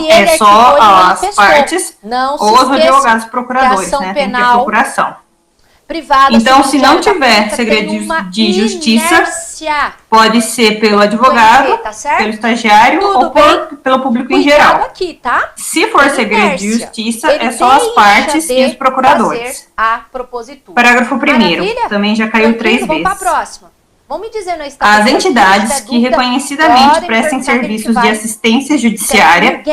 Então, é só as partes ou os advogados procuradores, né? Tem que ter procuração. Privada, então, se não tiver segredo de justiça, pode ser pelo advogado, pelo estagiário ou pelo público em geral. Aqui, tá? Se for segredo de justiça, é só as partes e os procuradores. A propositura. Parágrafo 1º, também já caiu 3 vezes. Vamos para a próxima. Vamos me dizer no As entidades que reconhecidamente prestem serviços de assistência judiciária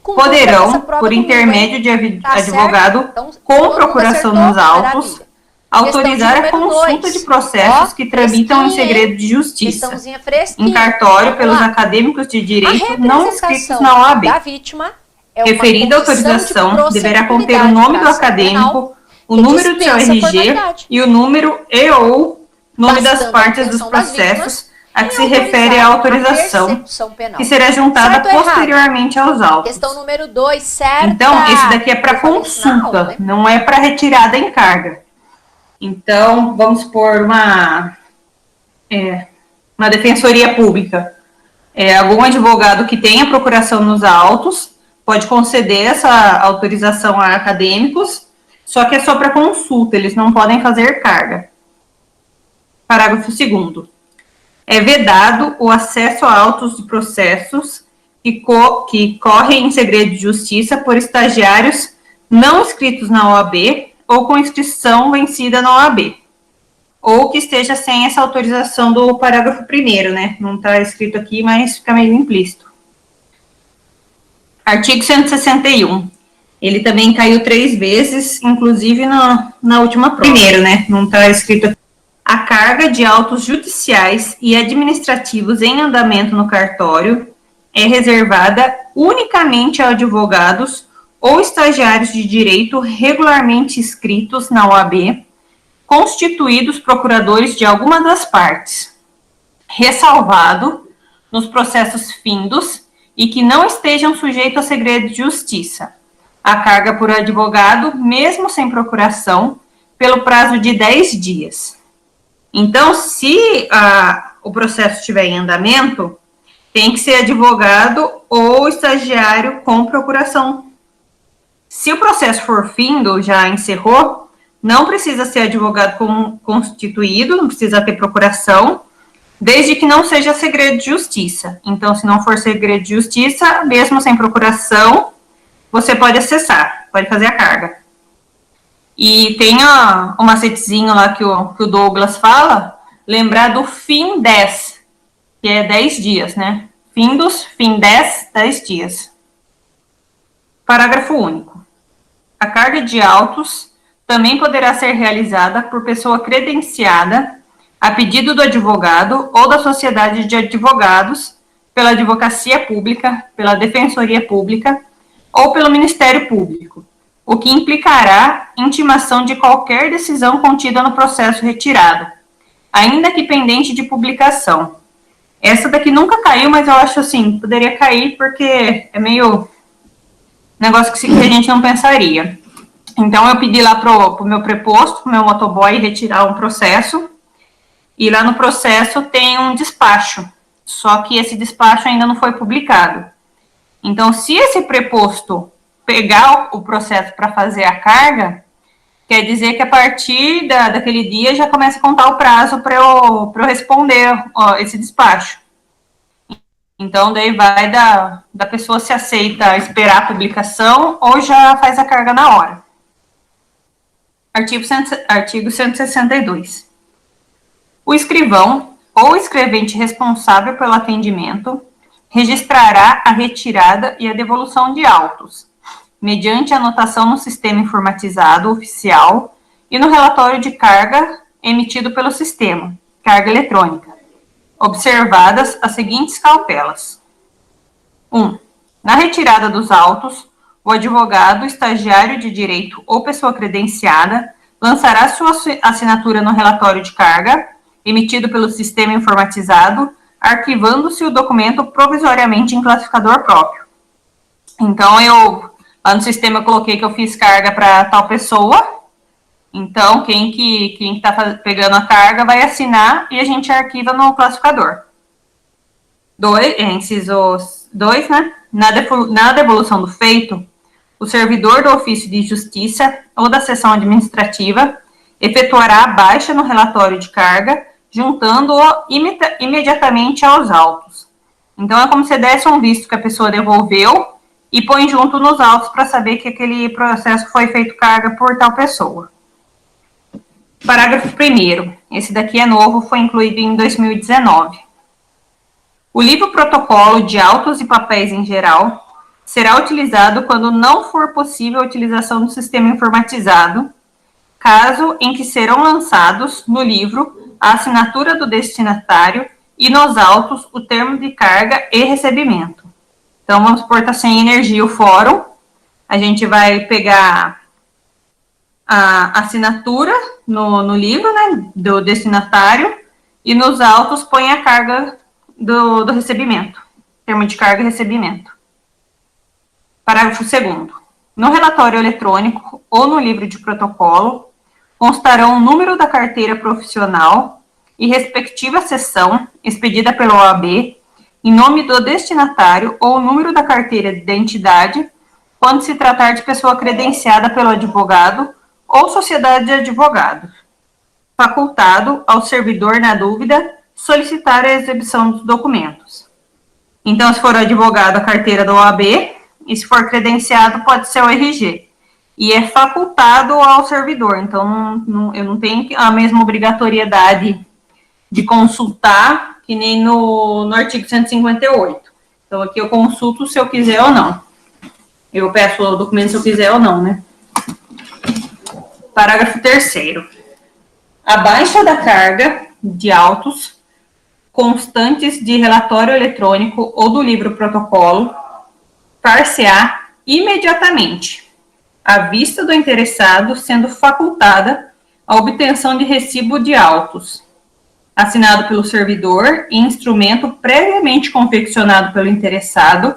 poderão, por intermédio de advogado com procuração nos autos, autorizar a consulta de processos que tramitam em segredo de justiça, em cartório pelos acadêmicos de direito não inscritos na OAB. Referida autorização deverá conter o nome do acadêmico, o número do seu RG e o número e/ou nome das partes dos processos a que se refere a autorização, que será juntada posteriormente aos autos. Questão número 2, certo? Então, esse daqui é para consulta, não é para retirada em carga. Então, vamos supor uma defensoria pública. Algum advogado que tenha procuração nos autos pode conceder essa autorização a acadêmicos, só que é só para consulta, eles não podem fazer carga. Parágrafo 2º. É vedado o acesso a autos de processos que correm em segredo de justiça por estagiários não inscritos na OAB ou com inscrição vencida na OAB, ou que esteja sem essa autorização do parágrafo 1º, né? Não está escrito aqui, mas fica meio implícito. Artigo 161. Ele também caiu 3 vezes, inclusive na última prova. Primeiro, né? Não está escrito aqui. A carga de autos judiciais e administrativos em andamento no cartório é reservada unicamente a advogados ou estagiários de direito regularmente inscritos na OAB, constituídos procuradores de alguma das partes, ressalvado nos processos findos e que não estejam sujeitos a segredo de justiça. A carga por advogado, mesmo sem procuração, pelo prazo de 10 dias. Então, se o processo estiver em andamento, tem que ser advogado ou estagiário com procuração. Se o processo for findo, já encerrou, não precisa ser advogado constituído, não precisa ter procuração, desde que não seja segredo de justiça. Então, se não for segredo de justiça, mesmo sem procuração, você pode acessar, pode fazer a carga. E tem um macetezinho lá que o Douglas fala, lembrar do fim 10, que é 10 dias, né? Fim 10, 10 dias. Parágrafo único. A carga de autos também poderá ser realizada por pessoa credenciada a pedido do advogado ou da sociedade de advogados, pela advocacia pública, pela defensoria pública ou pelo Ministério Público, o que implicará intimação de qualquer decisão contida no processo retirado, ainda que pendente de publicação. Essa daqui nunca caiu, mas eu acho assim, poderia cair porque é meio negócio que a gente não pensaria. Então, eu pedi lá pro meu preposto, pro meu motoboy, retirar um processo, e lá no processo tem um despacho, só que esse despacho ainda não foi publicado. Então, se esse preposto pegar o processo para fazer a carga, quer dizer que a partir daquele dia já começa a contar o prazo para eu responder esse despacho. Então, daí vai da pessoa se aceita esperar a publicação ou já faz a carga na hora. Artigo 162. O escrivão ou escrevente responsável pelo atendimento registrará a retirada e a devolução de autos, mediante anotação no sistema informatizado oficial e no relatório de carga emitido pelo sistema, carga eletrônica, observadas as seguintes cautelas. 1. Na retirada dos autos, o advogado, estagiário de direito ou pessoa credenciada lançará sua assinatura no relatório de carga, emitido pelo sistema informatizado, arquivando-se o documento provisoriamente em classificador próprio. Então, lá no sistema eu coloquei que eu fiz carga para tal pessoa, então quem está pegando a carga vai assinar e a gente arquiva no classificador. 2, inciso 2, né? Na devolução do feito, o servidor do ofício de justiça ou da seção administrativa efetuará a baixa no relatório de carga, juntando-o imediatamente aos autos. Então, é como se desse um visto que a pessoa devolveu e põe junto nos autos para saber que aquele processo foi feito carga por tal pessoa. Parágrafo 1º. Esse daqui é novo, foi incluído em 2019. O livro protocolo de autos e papéis em geral será utilizado quando não for possível a utilização do sistema informatizado, caso em que serão lançados no livro a assinatura do destinatário e nos autos o termo de carga e recebimento. Então, vamos supor que está sem energia o fórum, a gente vai pegar a assinatura no livro, né, do destinatário, e nos autos põe a carga do recebimento, termo de carga e recebimento. Parágrafo 2º. No relatório eletrônico ou no livro de protocolo, constarão o número da carteira profissional e respectiva seção expedida pela OAB, em nome do destinatário ou o número da carteira de identidade, quando se tratar de pessoa credenciada pelo advogado ou sociedade de advogados. Facultado ao servidor, na dúvida, solicitar a exibição dos documentos. Então, se for advogado, a carteira da OAB, e se for credenciado, pode ser o RG. E é facultado ao servidor, então eu não tenho a mesma obrigatoriedade de consultar que nem no artigo 158. Então, aqui eu consulto se eu quiser ou não. Eu peço o documento se eu quiser ou não, né? Parágrafo 3º. A baixa da carga de autos constantes de relatório eletrônico ou do livro protocolo far-se-á imediatamente, à vista do interessado, sendo facultada a obtenção de recibo de autos, assinado pelo servidor em instrumento previamente confeccionado pelo interessado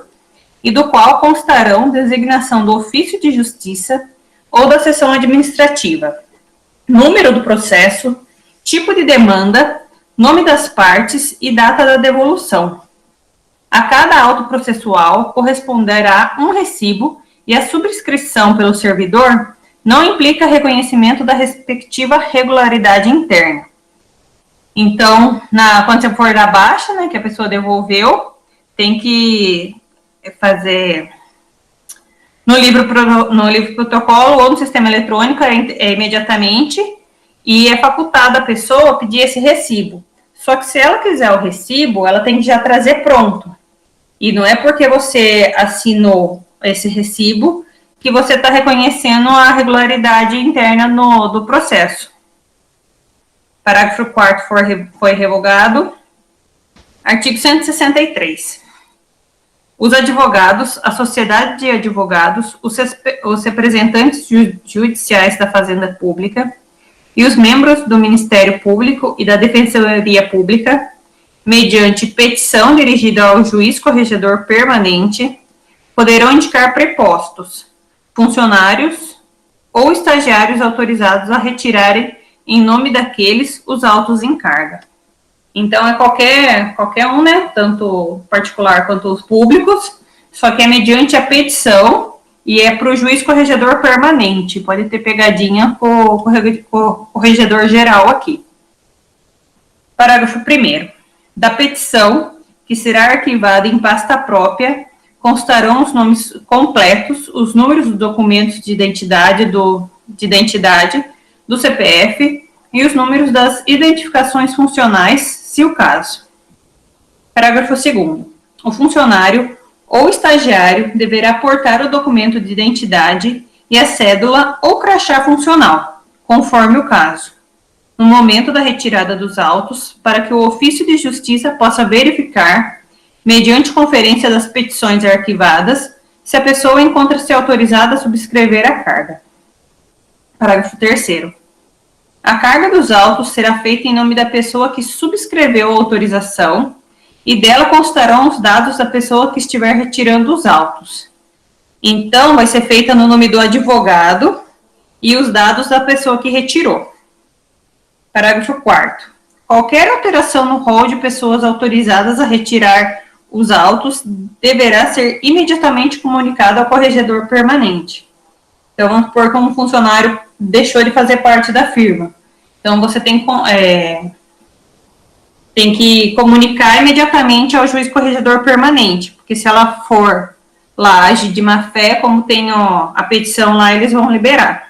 e do qual constarão designação do ofício de justiça ou da seção administrativa, número do processo, tipo de demanda, nome das partes e data da devolução. A cada auto processual corresponderá um recibo e a subscrição pelo servidor não implica reconhecimento da respectiva regularidade interna. Então, quando você for da baixa, né, que a pessoa devolveu, tem que fazer no livro protocolo ou no sistema eletrônico imediatamente, e é facultado a pessoa pedir esse recibo. Só que se ela quiser o recibo, ela tem que já trazer pronto. E não é porque você assinou esse recibo que você está reconhecendo a regularidade interna do processo. Parágrafo 4º foi revogado. Artigo 163. Os advogados, a sociedade de advogados, os representantes judiciais da Fazenda Pública e os membros do Ministério Público e da Defensoria Pública, mediante petição dirigida ao juiz corregedor permanente, poderão indicar prepostos, funcionários ou estagiários autorizados a retirarem, em nome daqueles, os autos em carga. Então, é qualquer um, né, tanto particular quanto os públicos, só que é mediante a petição e é para o juiz corregedor permanente. Pode ter pegadinha com o corregedor geral aqui. Parágrafo 1º. Da petição, que será arquivada em pasta própria, constarão os nomes completos, os números dos documentos de identidade do CPF e os números das identificações funcionais, se o caso. Parágrafo 2º. O funcionário ou estagiário deverá portar o documento de identidade e a cédula ou crachá funcional, conforme o caso, no momento da retirada dos autos, para que o ofício de justiça possa verificar, mediante conferência das petições arquivadas, se a pessoa encontra-se autorizada a subscrever a carga. Parágrafo 3º. A carga dos autos será feita em nome da pessoa que subscreveu a autorização e dela constarão os dados da pessoa que estiver retirando os autos. Então, vai ser feita no nome do advogado e os dados da pessoa que retirou. Parágrafo 4º. Qualquer alteração no rol de pessoas autorizadas a retirar os autos deverá ser imediatamente comunicado ao corregedor permanente. Então, vamos supor que um funcionário deixou de fazer parte da firma. Então, você tem que comunicar imediatamente ao juiz corregedor permanente, porque se ela for lá agir de má fé, como tem a petição lá, eles vão liberar.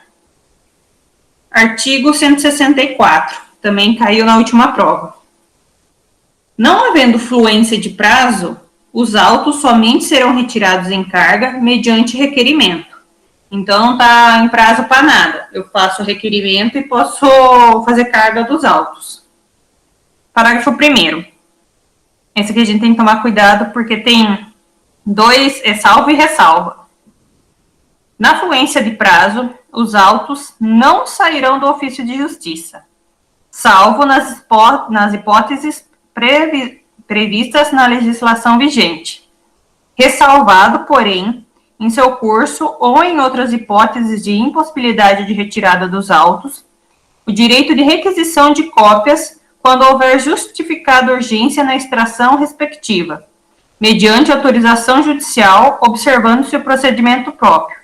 Artigo 164, também caiu na última prova. Não havendo fluência de prazo, os autos somente serão retirados em carga mediante requerimento. Então, não está em prazo para nada. Eu faço o requerimento e posso fazer carga dos autos. Parágrafo 1º. Esse aqui a gente tem que tomar cuidado, porque tem dois, salvo e ressalva. Na fluência de prazo, os autos não sairão do ofício de justiça, salvo nas hipóteses previstas na legislação vigente. Ressalvado, porém, em seu curso ou em outras hipóteses de impossibilidade de retirada dos autos, o direito de requisição de cópias quando houver justificada urgência na extração respectiva, mediante autorização judicial, observando-se o procedimento próprio.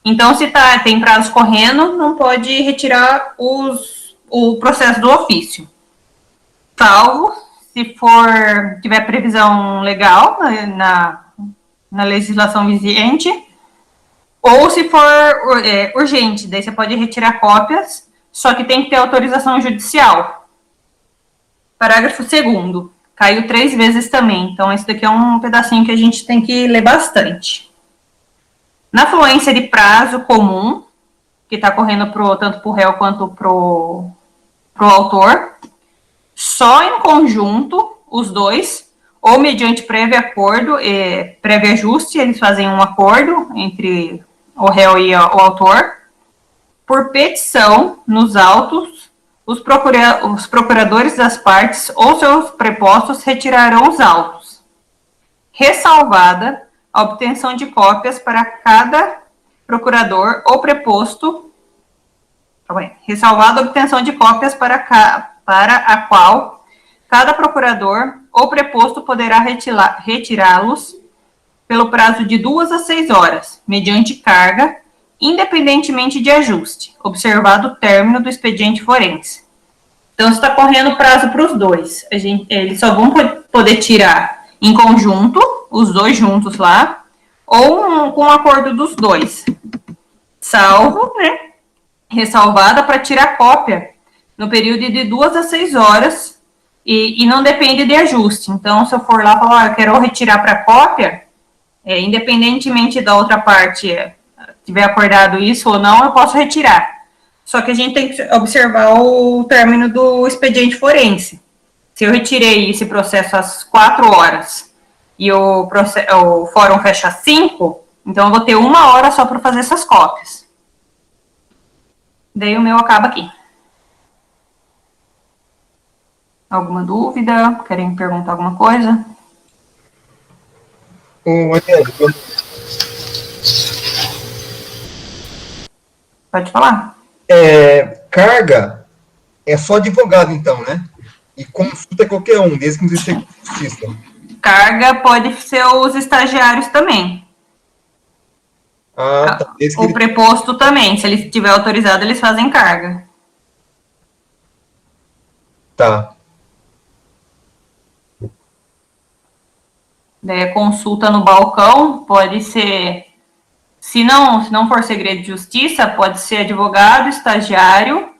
Então, se tem prazo correndo, não pode retirar o processo do ofício. Salvo se tiver previsão legal na legislação vigente, ou se for urgente, daí você pode retirar cópias, só que tem que ter autorização judicial. Parágrafo 2º, caiu 3 vezes também, então esse daqui é um pedacinho que a gente tem que ler bastante. Na fluência de prazo comum, que está correndo tanto para o réu quanto para o autor, só em conjunto, os dois, ou mediante prévio acordo, prévio ajuste, eles fazem um acordo entre o réu e o autor. Por petição, nos autos, os procuradores das partes ou seus prepostos retirarão os autos. Ressalvada a obtenção de cópias para cada procurador ou preposto, ressalvada a obtenção de cópias para a qual cada procurador ou preposto poderá retirá-los pelo prazo de 2 a 6 horas, mediante carga, independentemente de ajuste, observado o término do expediente forense. Então, está correndo prazo para os dois. Eles só vão poder tirar em conjunto, os dois juntos lá, ou com um acordo dos dois. Salvo, ressalvada para tirar cópia no período de 2 a 6 horas e não depende de ajuste. Então, se eu for lá e falar, eu quero retirar para cópia, independentemente da outra parte tiver acordado isso ou não, eu posso retirar. Só que a gente tem que observar o término do expediente forense. Se eu retirei esse processo às 4 horas e o fórum fecha às 5, então eu vou ter 1 hora só para fazer essas cópias. Daí o meu acaba aqui. Alguma dúvida? Querem perguntar alguma coisa? Pode falar. Carga é só advogado, então, né? E consulta é qualquer um, desde que não seja justiça. Carga pode ser os estagiários também. Ah, tá. O preposto também. Se ele estiver autorizado, eles fazem carga. Tá. Daí a consulta no balcão pode ser, se não for segredo de justiça, pode ser advogado, estagiário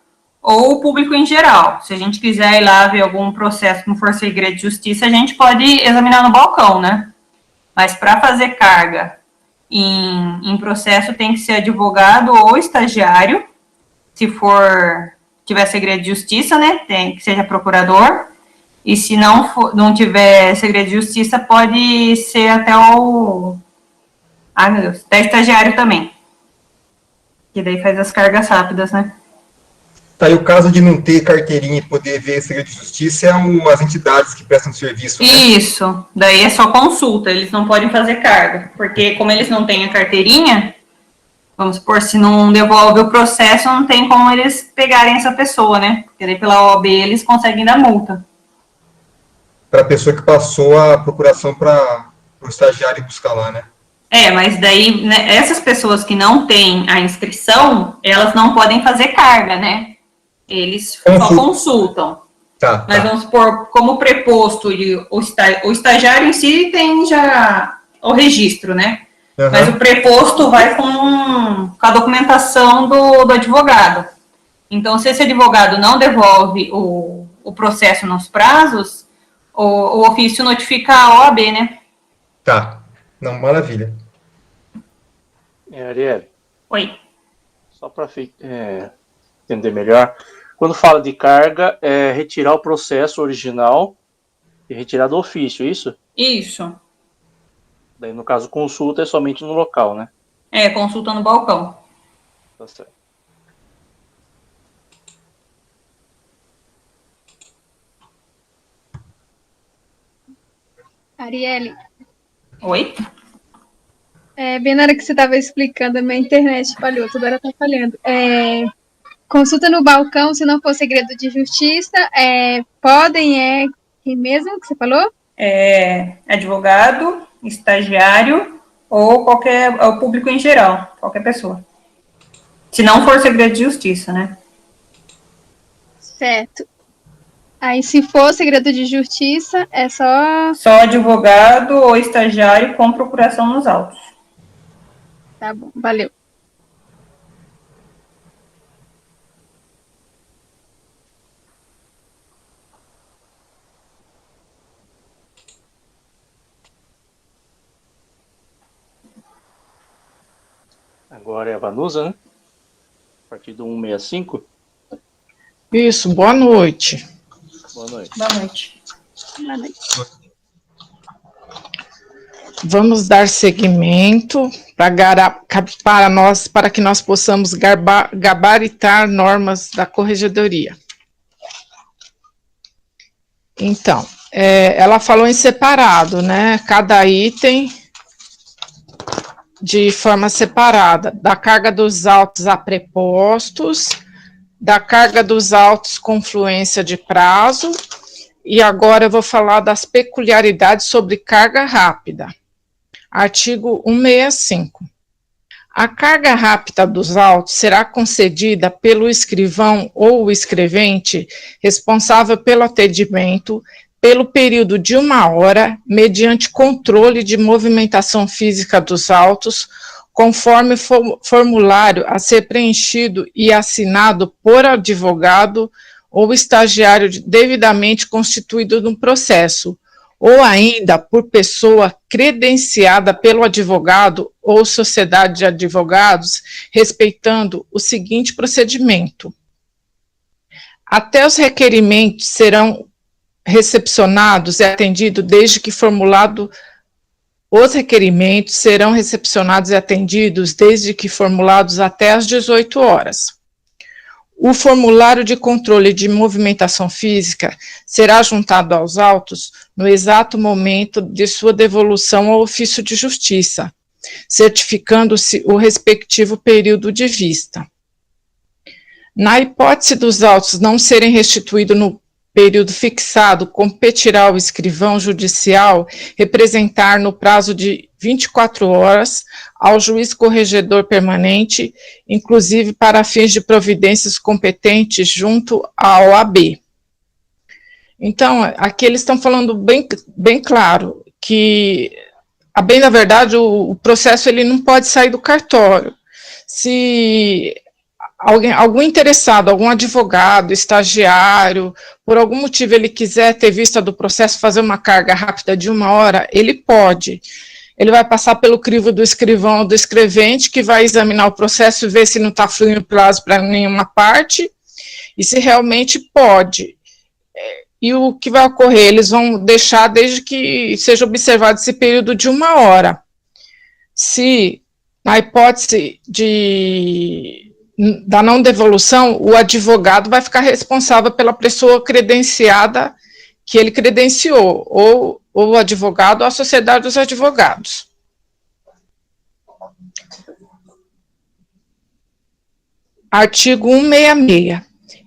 ou público em geral. Se a gente quiser ir lá ver algum processo que não for segredo de justiça, a gente pode examinar no balcão, né? Mas para fazer carga em processo tem que ser advogado ou estagiário. Se tiver segredo de justiça, né? Tem que seja procurador. E se não tiver segredo de justiça, pode ser até até estagiário também. Que daí faz as cargas rápidas, né? Tá, e o caso de não ter carteirinha e poder ver segredo de justiça as entidades que prestam serviço, né? Isso, daí é só consulta, eles não podem fazer carga. Porque como eles não têm a carteirinha, vamos supor, se não devolve o processo, não tem como eles pegarem essa pessoa, né? Porque daí pela OAB eles conseguem dar multa. para a pessoa que passou a procuração para o estagiário buscar lá, né? Mas daí, né, essas pessoas que não têm a inscrição, elas não podem fazer carga, né? Eles só consultam. Tá. Mas vamos supor, como preposto, o estagiário em si tem já o registro, né? Uhum. Mas o preposto vai com a documentação do advogado. Então, se esse advogado não devolve o processo nos prazos, o ofício notifica a OAB, né? Tá. Não, maravilha. Arielle. Oi. Só para entender melhor, quando fala de carga, é retirar o processo original e retirar do ofício, isso? Isso. Daí, no caso, consulta é somente no local, né? Consulta no balcão. Tá certo. Arielle. Oi? Bem na hora que você estava explicando, a minha internet falhou, toda hora tá falhando. Consulta no balcão, se não for segredo de justiça, podem, quem mesmo que você falou? Advogado, estagiário ou o público em geral, qualquer pessoa. Se não for segredo de justiça, né? Certo. Aí, se for segredo de justiça, é só... Só advogado ou estagiário com procuração nos autos. Tá bom, valeu. Agora é a Vanusa, né? Partido 165. Isso, boa noite. Boa noite. Boa noite. Boa noite. Vamos dar seguimento para que nós possamos gabaritar normas da corregedoria. Então, ela falou em separado, né? Cada item de forma separada, da carga dos autos a prepostos, da carga dos autos com fluência de prazo, e agora eu vou falar das peculiaridades sobre carga rápida. Artigo 165. A carga rápida dos autos será concedida pelo escrivão ou o escrevente responsável pelo atendimento pelo período de 1 hora, mediante controle de movimentação física dos autos, conforme formulário a ser preenchido e assinado por advogado ou estagiário devidamente constituído no processo, ou ainda por pessoa credenciada pelo advogado ou sociedade de advogados, respeitando o seguinte procedimento. Até os requerimentos serão recepcionados e atendidos desde que formulado. Os requerimentos serão recepcionados e atendidos desde que formulados até às 18 horas. O formulário de controle de movimentação física será juntado aos autos no exato momento de sua devolução ao ofício de justiça, certificando-se o respectivo período de vista. Na hipótese dos autos não serem restituídos no período fixado, competirá ao escrivão judicial representar no prazo de 24 horas ao juiz corregedor permanente, inclusive para fins de providências competentes junto à OAB. Então, aqui eles estão falando bem claro que, a bem da verdade, o processo ele não pode sair do cartório. Se algum interessado, algum advogado, estagiário, por algum motivo ele quiser ter vista do processo, fazer uma carga rápida de 1 hora, ele pode. Ele vai passar pelo crivo do escrivão ou do escrevente, que vai examinar o processo e ver se não está fluindo prazo para nenhuma parte, e se realmente pode. E o que vai ocorrer? Eles vão deixar desde que seja observado esse período de 1 hora. Se, na hipótese da não devolução, o advogado vai ficar responsável pela pessoa credenciada que ele credenciou, ou o advogado ou a sociedade dos advogados. Artigo 166.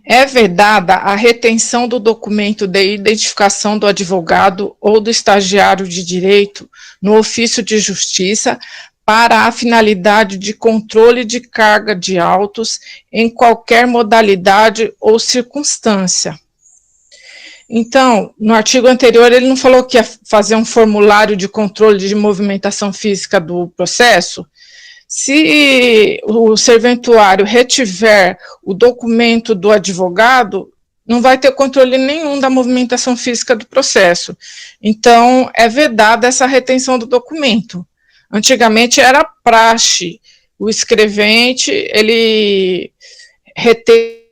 É vedada a retenção do documento de identificação do advogado ou do estagiário de direito no ofício de justiça para a finalidade de controle de carga de autos em qualquer modalidade ou circunstância. Então, no artigo anterior, ele não falou que ia fazer um formulário de controle de movimentação física do processo? Se o serventuário retiver o documento do advogado, não vai ter controle nenhum da movimentação física do processo. Então, é vedada essa retenção do documento. Antigamente era praxe, o escrevente, ele retém.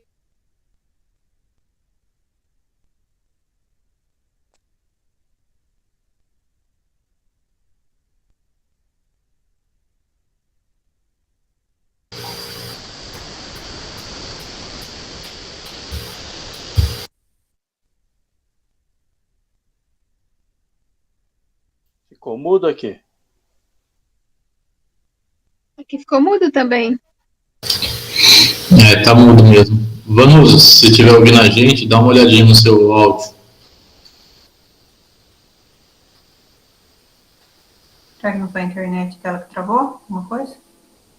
Ficou mudo aqui. Aqui ficou mudo também. Tá mudo mesmo. Vamos, se estiver ouvindo a gente, dá uma olhadinha no seu áudio. Será que não foi a internet dela que travou? Alguma coisa?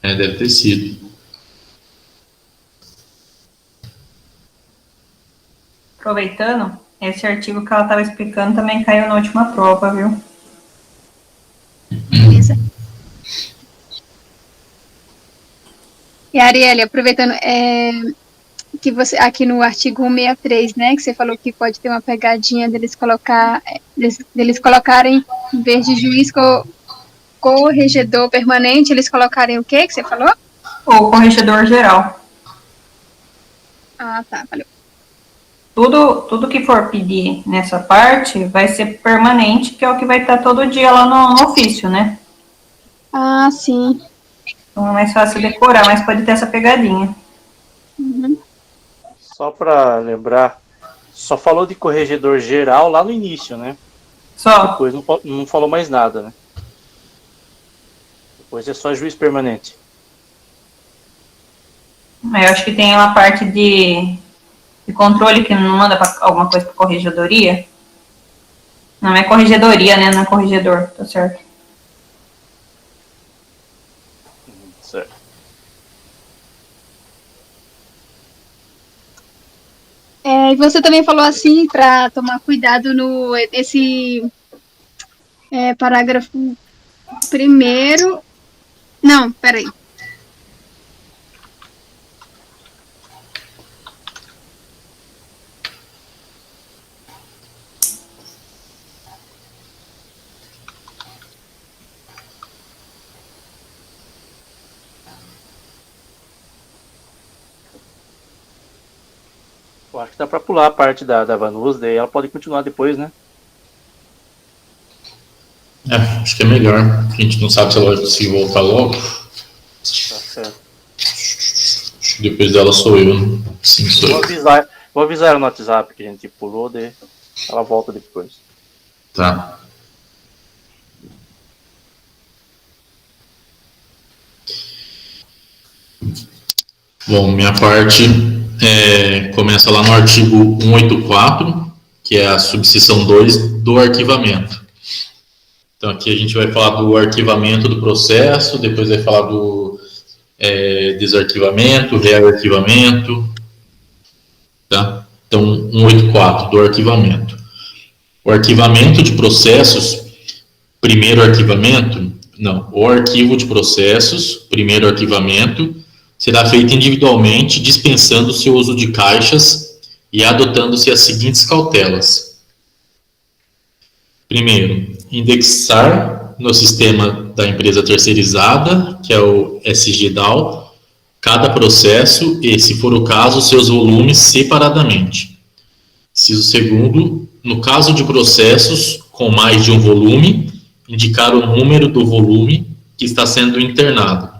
Deve ter sido. Aproveitando, esse artigo que ela estava explicando também caiu na última prova, viu? Beleza. E Arielle, aproveitando, que você, aqui no artigo 163, né, que você falou que pode ter uma pegadinha deles colocarem, em vez de juiz corregedor permanente, eles colocarem o quê que você falou? Ou corregedor geral. Ah, tá, valeu. Tudo que for pedir nessa parte vai ser permanente, que é o que vai estar todo dia lá no ofício, né? Ah, sim. Então é mais fácil decorar, mas pode ter essa pegadinha. Uhum. Só para lembrar, só falou de corregedor geral lá no início, né? Só. Depois não falou mais nada, né? Depois é só juiz permanente. Eu acho que tem uma parte de controle que não manda alguma coisa para corregedoria. Não é corregedoria, né? Não é corregedor, tá certo. Certo. E você também falou assim, para tomar cuidado nesse parágrafo primeiro. Não, peraí. Eu acho que dá para pular a parte da Vanusa, daí ela pode continuar depois, né? Acho que é melhor. A gente não sabe se ela vai conseguir voltar logo. Tá certo. Acho que depois dela sou eu, né? Sim, sou eu. Vou avisar ela no WhatsApp que a gente pulou, daí ela volta depois. Tá. Bom, minha parte começa lá no artigo 184, que é a subseção 2 do arquivamento. Então aqui a gente vai falar do arquivamento do processo, depois vai falar do desarquivamento, rearquivamento, tá? Então 184 do arquivamento. O arquivamento de processos, primeiro arquivamento, não, o arquivo de processos, primeiro arquivamento, será feito individualmente, dispensando o seu uso de caixas e adotando-se as seguintes cautelas. Primeiro, indexar no sistema da empresa terceirizada, que é o SGDAO, cada processo e, se for o caso, seus volumes separadamente. Segundo, no caso de processos com mais de um volume, indicar o número do volume que está sendo internado.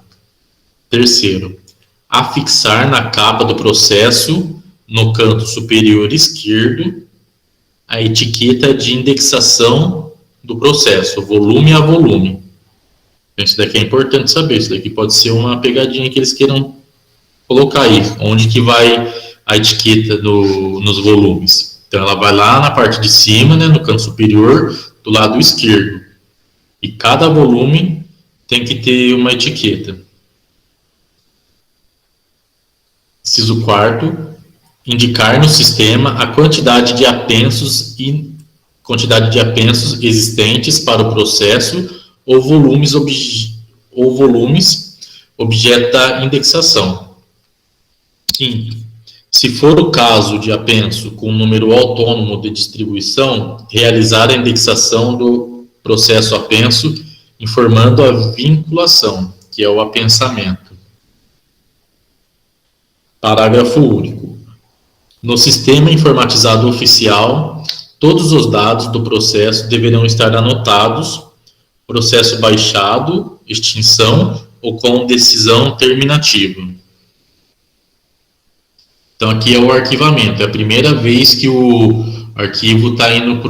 Terceiro, afixar na capa do processo, no canto superior esquerdo, a etiqueta de indexação do processo, volume a volume. Isso daqui é importante saber, isso daqui pode ser uma pegadinha que eles queiram colocar aí, onde que vai a etiqueta nos volumes. Então, ela vai lá na parte de cima, né, no canto superior, do lado esquerdo. E cada volume tem que ter uma etiqueta. Inciso 4, indicar no sistema a quantidade de apensos existentes para o processo ou volumes objeto da indexação. Quinto, se for o caso de apenso com número autônomo de distribuição, realizar a indexação do processo apenso, informando a vinculação, que é o apensamento. Parágrafo único. No sistema informatizado oficial, todos os dados do processo deverão estar anotados, processo baixado, extinção ou com decisão terminativa. Então, aqui é o arquivamento. É a primeira vez que o arquivo está indo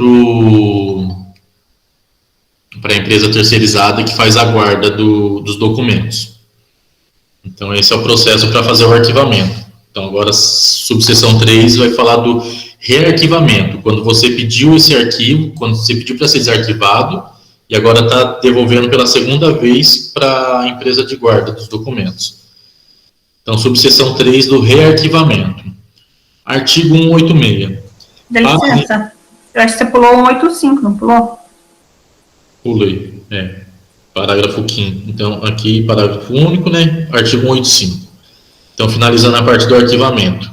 para a empresa terceirizada que faz a guarda dos documentos. Então, esse é o processo para fazer o arquivamento. Então, agora, a subseção 3 vai falar do rearquivamento. Quando você pediu esse arquivo, quando você pediu para ser desarquivado, e agora está devolvendo pela segunda vez para a empresa de guarda dos documentos. Então, subseção 3 do rearquivamento. Artigo 186. Dá licença. Eu acho que você pulou 185, não pulou? Pulei, Parágrafo 5º. Então, aqui, parágrafo único, né? Artigo 185. Então, finalizando a parte do arquivamento.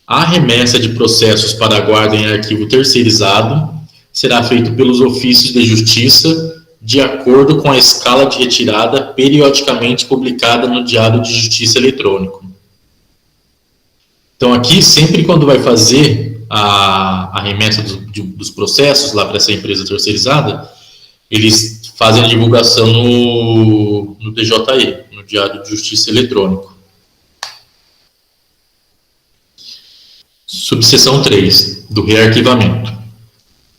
A remessa de processos para a guarda em arquivo terceirizado será feito pelos ofícios de justiça de acordo com a escala de retirada periodicamente publicada no Diário de Justiça Eletrônico. Então, aqui, sempre quando vai fazer a remessa dos processos lá para essa empresa terceirizada, eles fazem a divulgação no DJE, no Diário de Justiça Eletrônico. Subseção 3, do rearquivamento.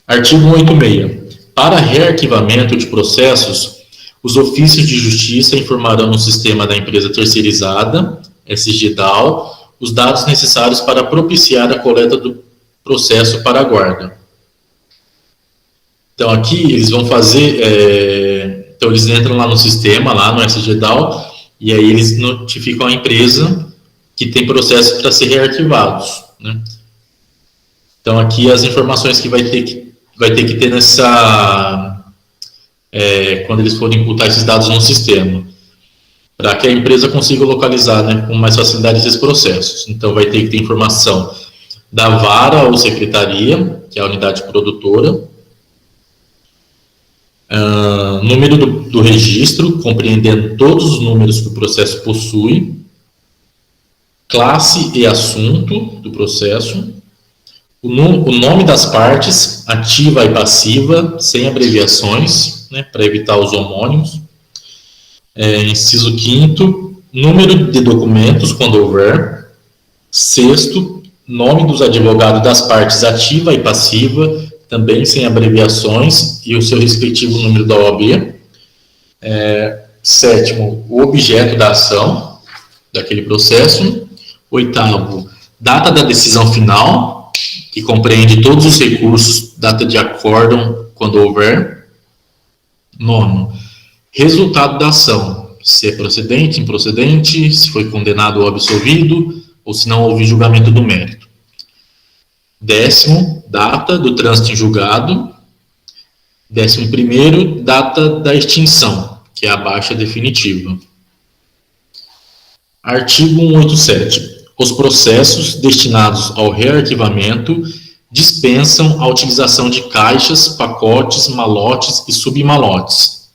Artigo 186. Para rearquivamento de processos, os ofícios de justiça informarão no sistema da empresa terceirizada, SGDAL, os dados necessários para propiciar a coleta do processo para a guarda. Então, aqui eles vão fazer... então, eles entram lá no sistema, lá no SGDAL, e aí eles notificam a empresa que tem processos para ser rearquivados, né? Então, aqui as informações que vai ter que ter nessa... quando eles forem imputar esses dados no sistema, para que a empresa consiga localizar, né, com mais facilidade esses processos. Então, vai ter que ter informação da vara ou secretaria, que é a unidade produtora, número do registro, compreendendo todos os números que o processo possui, classe e assunto do processo, o nome das partes, ativa e passiva, sem abreviações, né, para evitar os homônimos. Inciso 5º, número de documentos, quando houver. 6º, nome dos advogados das partes ativa e passiva, também sem abreviações, e o seu respectivo número da OAB. 7º, o objeto da ação, daquele processo. 8º, data da decisão final, que compreende todos os recursos, data de acórdão, quando houver. 9º, resultado da ação, se é procedente, improcedente, se foi condenado ou absolvido, ou se não houve julgamento do mérito. 10º, data do trânsito em julgado. 11º, data da extinção, que é a baixa definitiva. Artigo 187. Os processos destinados ao rearquivamento dispensam a utilização de caixas, pacotes, malotes e submalotes.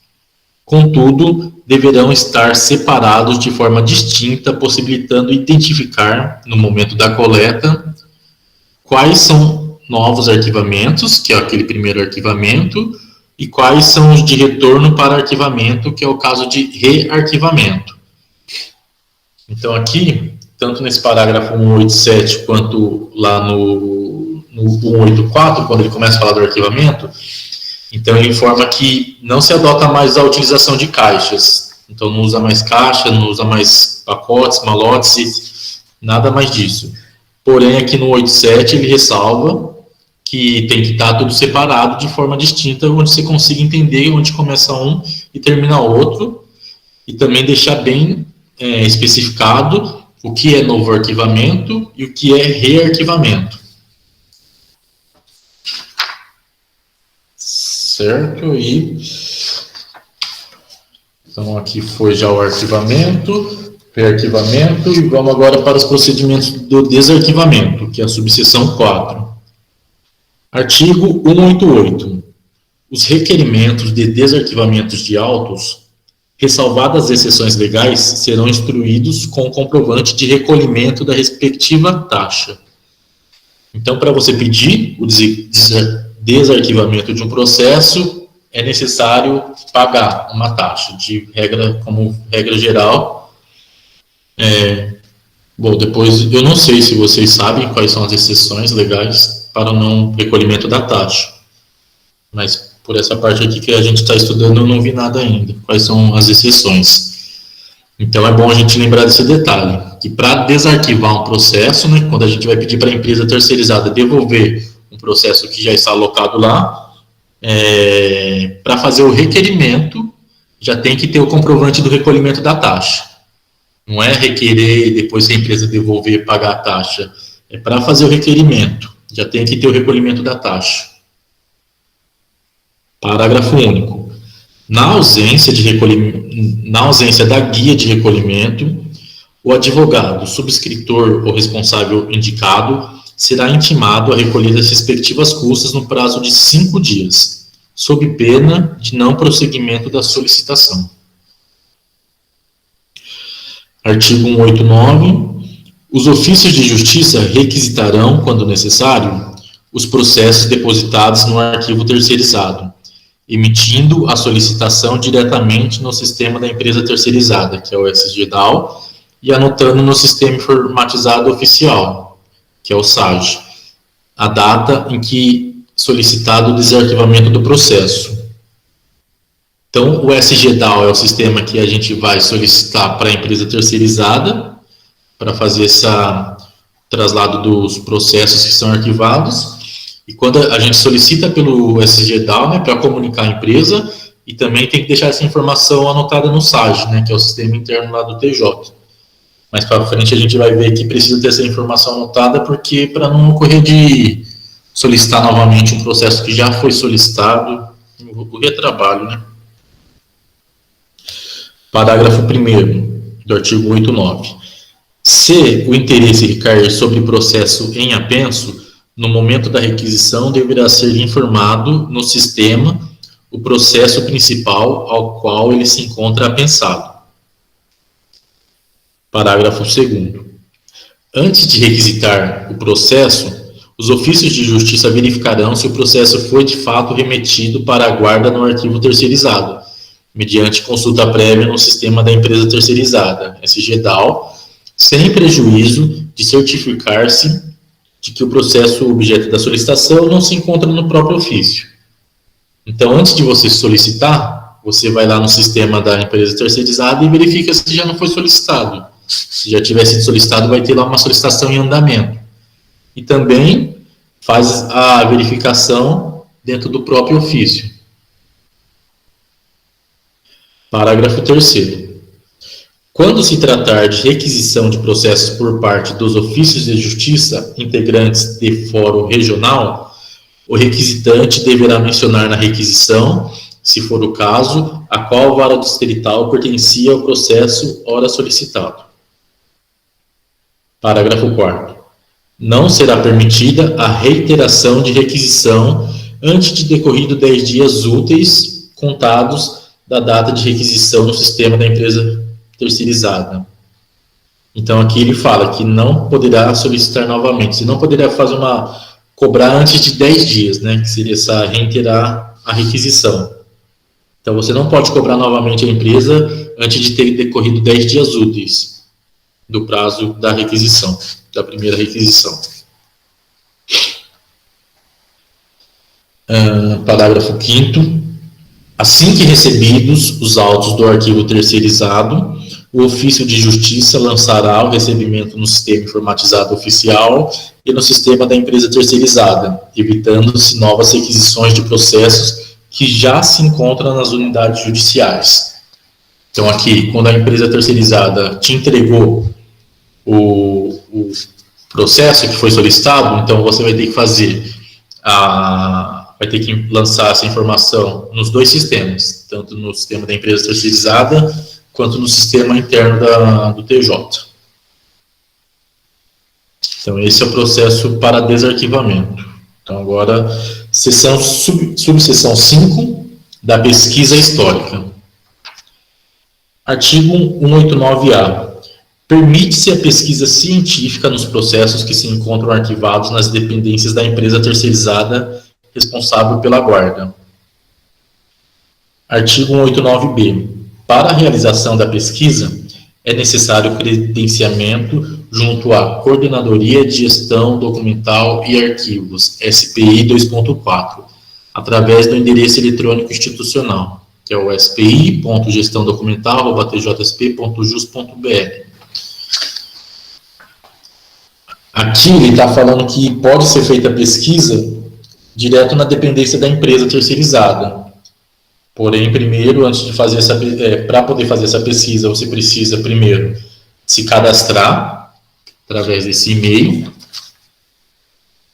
Contudo, deverão estar separados de forma distinta, possibilitando identificar, no momento da coleta, quais são novos arquivamentos, que é aquele primeiro arquivamento, e quais são os de retorno para arquivamento, que é o caso de rearquivamento. Então, aqui, tanto nesse parágrafo 187, quanto lá no 184, quando ele começa a falar do arquivamento, então ele informa que não se adota mais a utilização de caixas. Então, não usa mais caixa, não usa mais pacotes, malotes, nada mais disso. Porém, aqui no 8.7 ele ressalva que tem que estar tudo separado de forma distinta, onde você consiga entender onde começa um e termina outro, e também deixar bem especificado o que é novo arquivamento e o que é rearquivamento. Certo? Então, aqui foi já o arquivamento, rearquivamento, e vamos agora para os procedimentos do desarquivamento, que é a subseção 4. Artigo 188. Os requerimentos de desarquivamentos de autos, ressalvadas as exceções legais, serão instruídos com o comprovante de recolhimento da respectiva taxa. Então, para você pedir o desarquivamento de um processo, é necessário pagar uma taxa, como regra geral. Bom, depois, eu não sei se vocês sabem quais são as exceções legais para o não recolhimento da taxa, mas por essa parte aqui que a gente está estudando, eu não vi nada ainda, quais são as exceções. Então, é bom a gente lembrar desse detalhe, que para desarquivar um processo, né, quando a gente vai pedir para a empresa terceirizada devolver um processo que já está alocado lá, para fazer o requerimento, já tem que ter o comprovante do recolhimento da taxa. Não é requerer e depois que a empresa devolver e pagar a taxa. É para fazer o requerimento, já tem que ter o recolhimento da taxa. Parágrafo único. Na ausência da guia de recolhimento, o advogado, subscritor ou responsável indicado será intimado a recolher as respectivas custas no prazo de 5 dias, sob pena de não prosseguimento da solicitação. Artigo 189. Os ofícios de justiça requisitarão, quando necessário, os processos depositados no arquivo terceirizado, emitindo a solicitação diretamente no sistema da empresa terceirizada, que é o SGDAL, e anotando no sistema informatizado oficial, que é o SAG, a data em que solicitado o desarquivamento do processo. Então, o SGDAL é o sistema que a gente vai solicitar para a empresa terceirizada, para fazer esse traslado dos processos que são arquivados. E quando a gente solicita pelo SGDAL, né, para comunicar a empresa, e também tem que deixar essa informação anotada no SAG, né, que é o sistema interno lá do TJ. Mais para frente a gente vai ver que precisa ter essa informação anotada, porque para não ocorrer de solicitar novamente um processo que já foi solicitado, o retrabalho, né? Parágrafo 1º do artigo 89. Se o interesse recair sobre processo em apenso, no momento da requisição deverá ser informado no sistema o processo principal ao qual ele se encontra apensado. Parágrafo 2º. Antes de requisitar o processo, os ofícios de justiça verificarão se o processo foi de fato remetido para a guarda no arquivo terceirizado, mediante consulta prévia no sistema da empresa terceirizada, SGDAL, sem prejuízo de certificar-se de que o processo objeto da solicitação não se encontra no próprio ofício. Então, antes de você solicitar, você vai lá no sistema da empresa terceirizada e verifica se já não foi solicitado. Se já tiver sido solicitado, vai ter lá uma solicitação em andamento. E também faz a verificação dentro do próprio ofício. Parágrafo 3º. Quando se tratar de requisição de processos por parte dos ofícios de justiça integrantes de fórum regional, o requisitante deverá mencionar na requisição, se for o caso, a qual vara distrital pertencia ao processo ora solicitado. Parágrafo 4º. Não será permitida a reiteração de requisição antes de decorrido 10 dias úteis contados da data de requisição no sistema da empresa terceirizada. Então, aqui ele fala que não poderá solicitar novamente, você não poderá cobrar antes de 10 dias, né, que seria essa reiterar a requisição. Então, você não pode cobrar novamente a empresa antes de ter decorrido 10 dias úteis do prazo da requisição, da primeira requisição. Parágrafo 5º. Assim que recebidos os autos do arquivo terceirizado, o ofício de justiça lançará o recebimento no sistema informatizado oficial e no sistema da empresa terceirizada, evitando-se novas requisições de processos que já se encontram nas unidades judiciais. Então, aqui, quando a empresa terceirizada te entregou o processo que foi solicitado, então você vai ter que vai ter que lançar essa informação nos dois sistemas, tanto no sistema da empresa terceirizada, quanto no sistema interno do TJ. Então, esse é o processo para desarquivamento. Então, agora, subseção 5 da pesquisa histórica. Artigo 189-A. Permite-se a pesquisa científica nos processos que se encontram arquivados nas dependências da empresa terceirizada responsável pela guarda. Artigo 189-B. Para a realização da pesquisa, é necessário credenciamento junto à Coordenadoria de Gestão Documental e Arquivos, SPI 2.4, através do endereço eletrônico institucional, que é o spi.gestãodocumental@tjsp.jus.br. Aqui ele está falando que pode ser feita a pesquisa direto na dependência da empresa terceirizada. Porém, primeiro, antes de fazer para poder fazer essa pesquisa, você precisa primeiro se cadastrar através desse e-mail.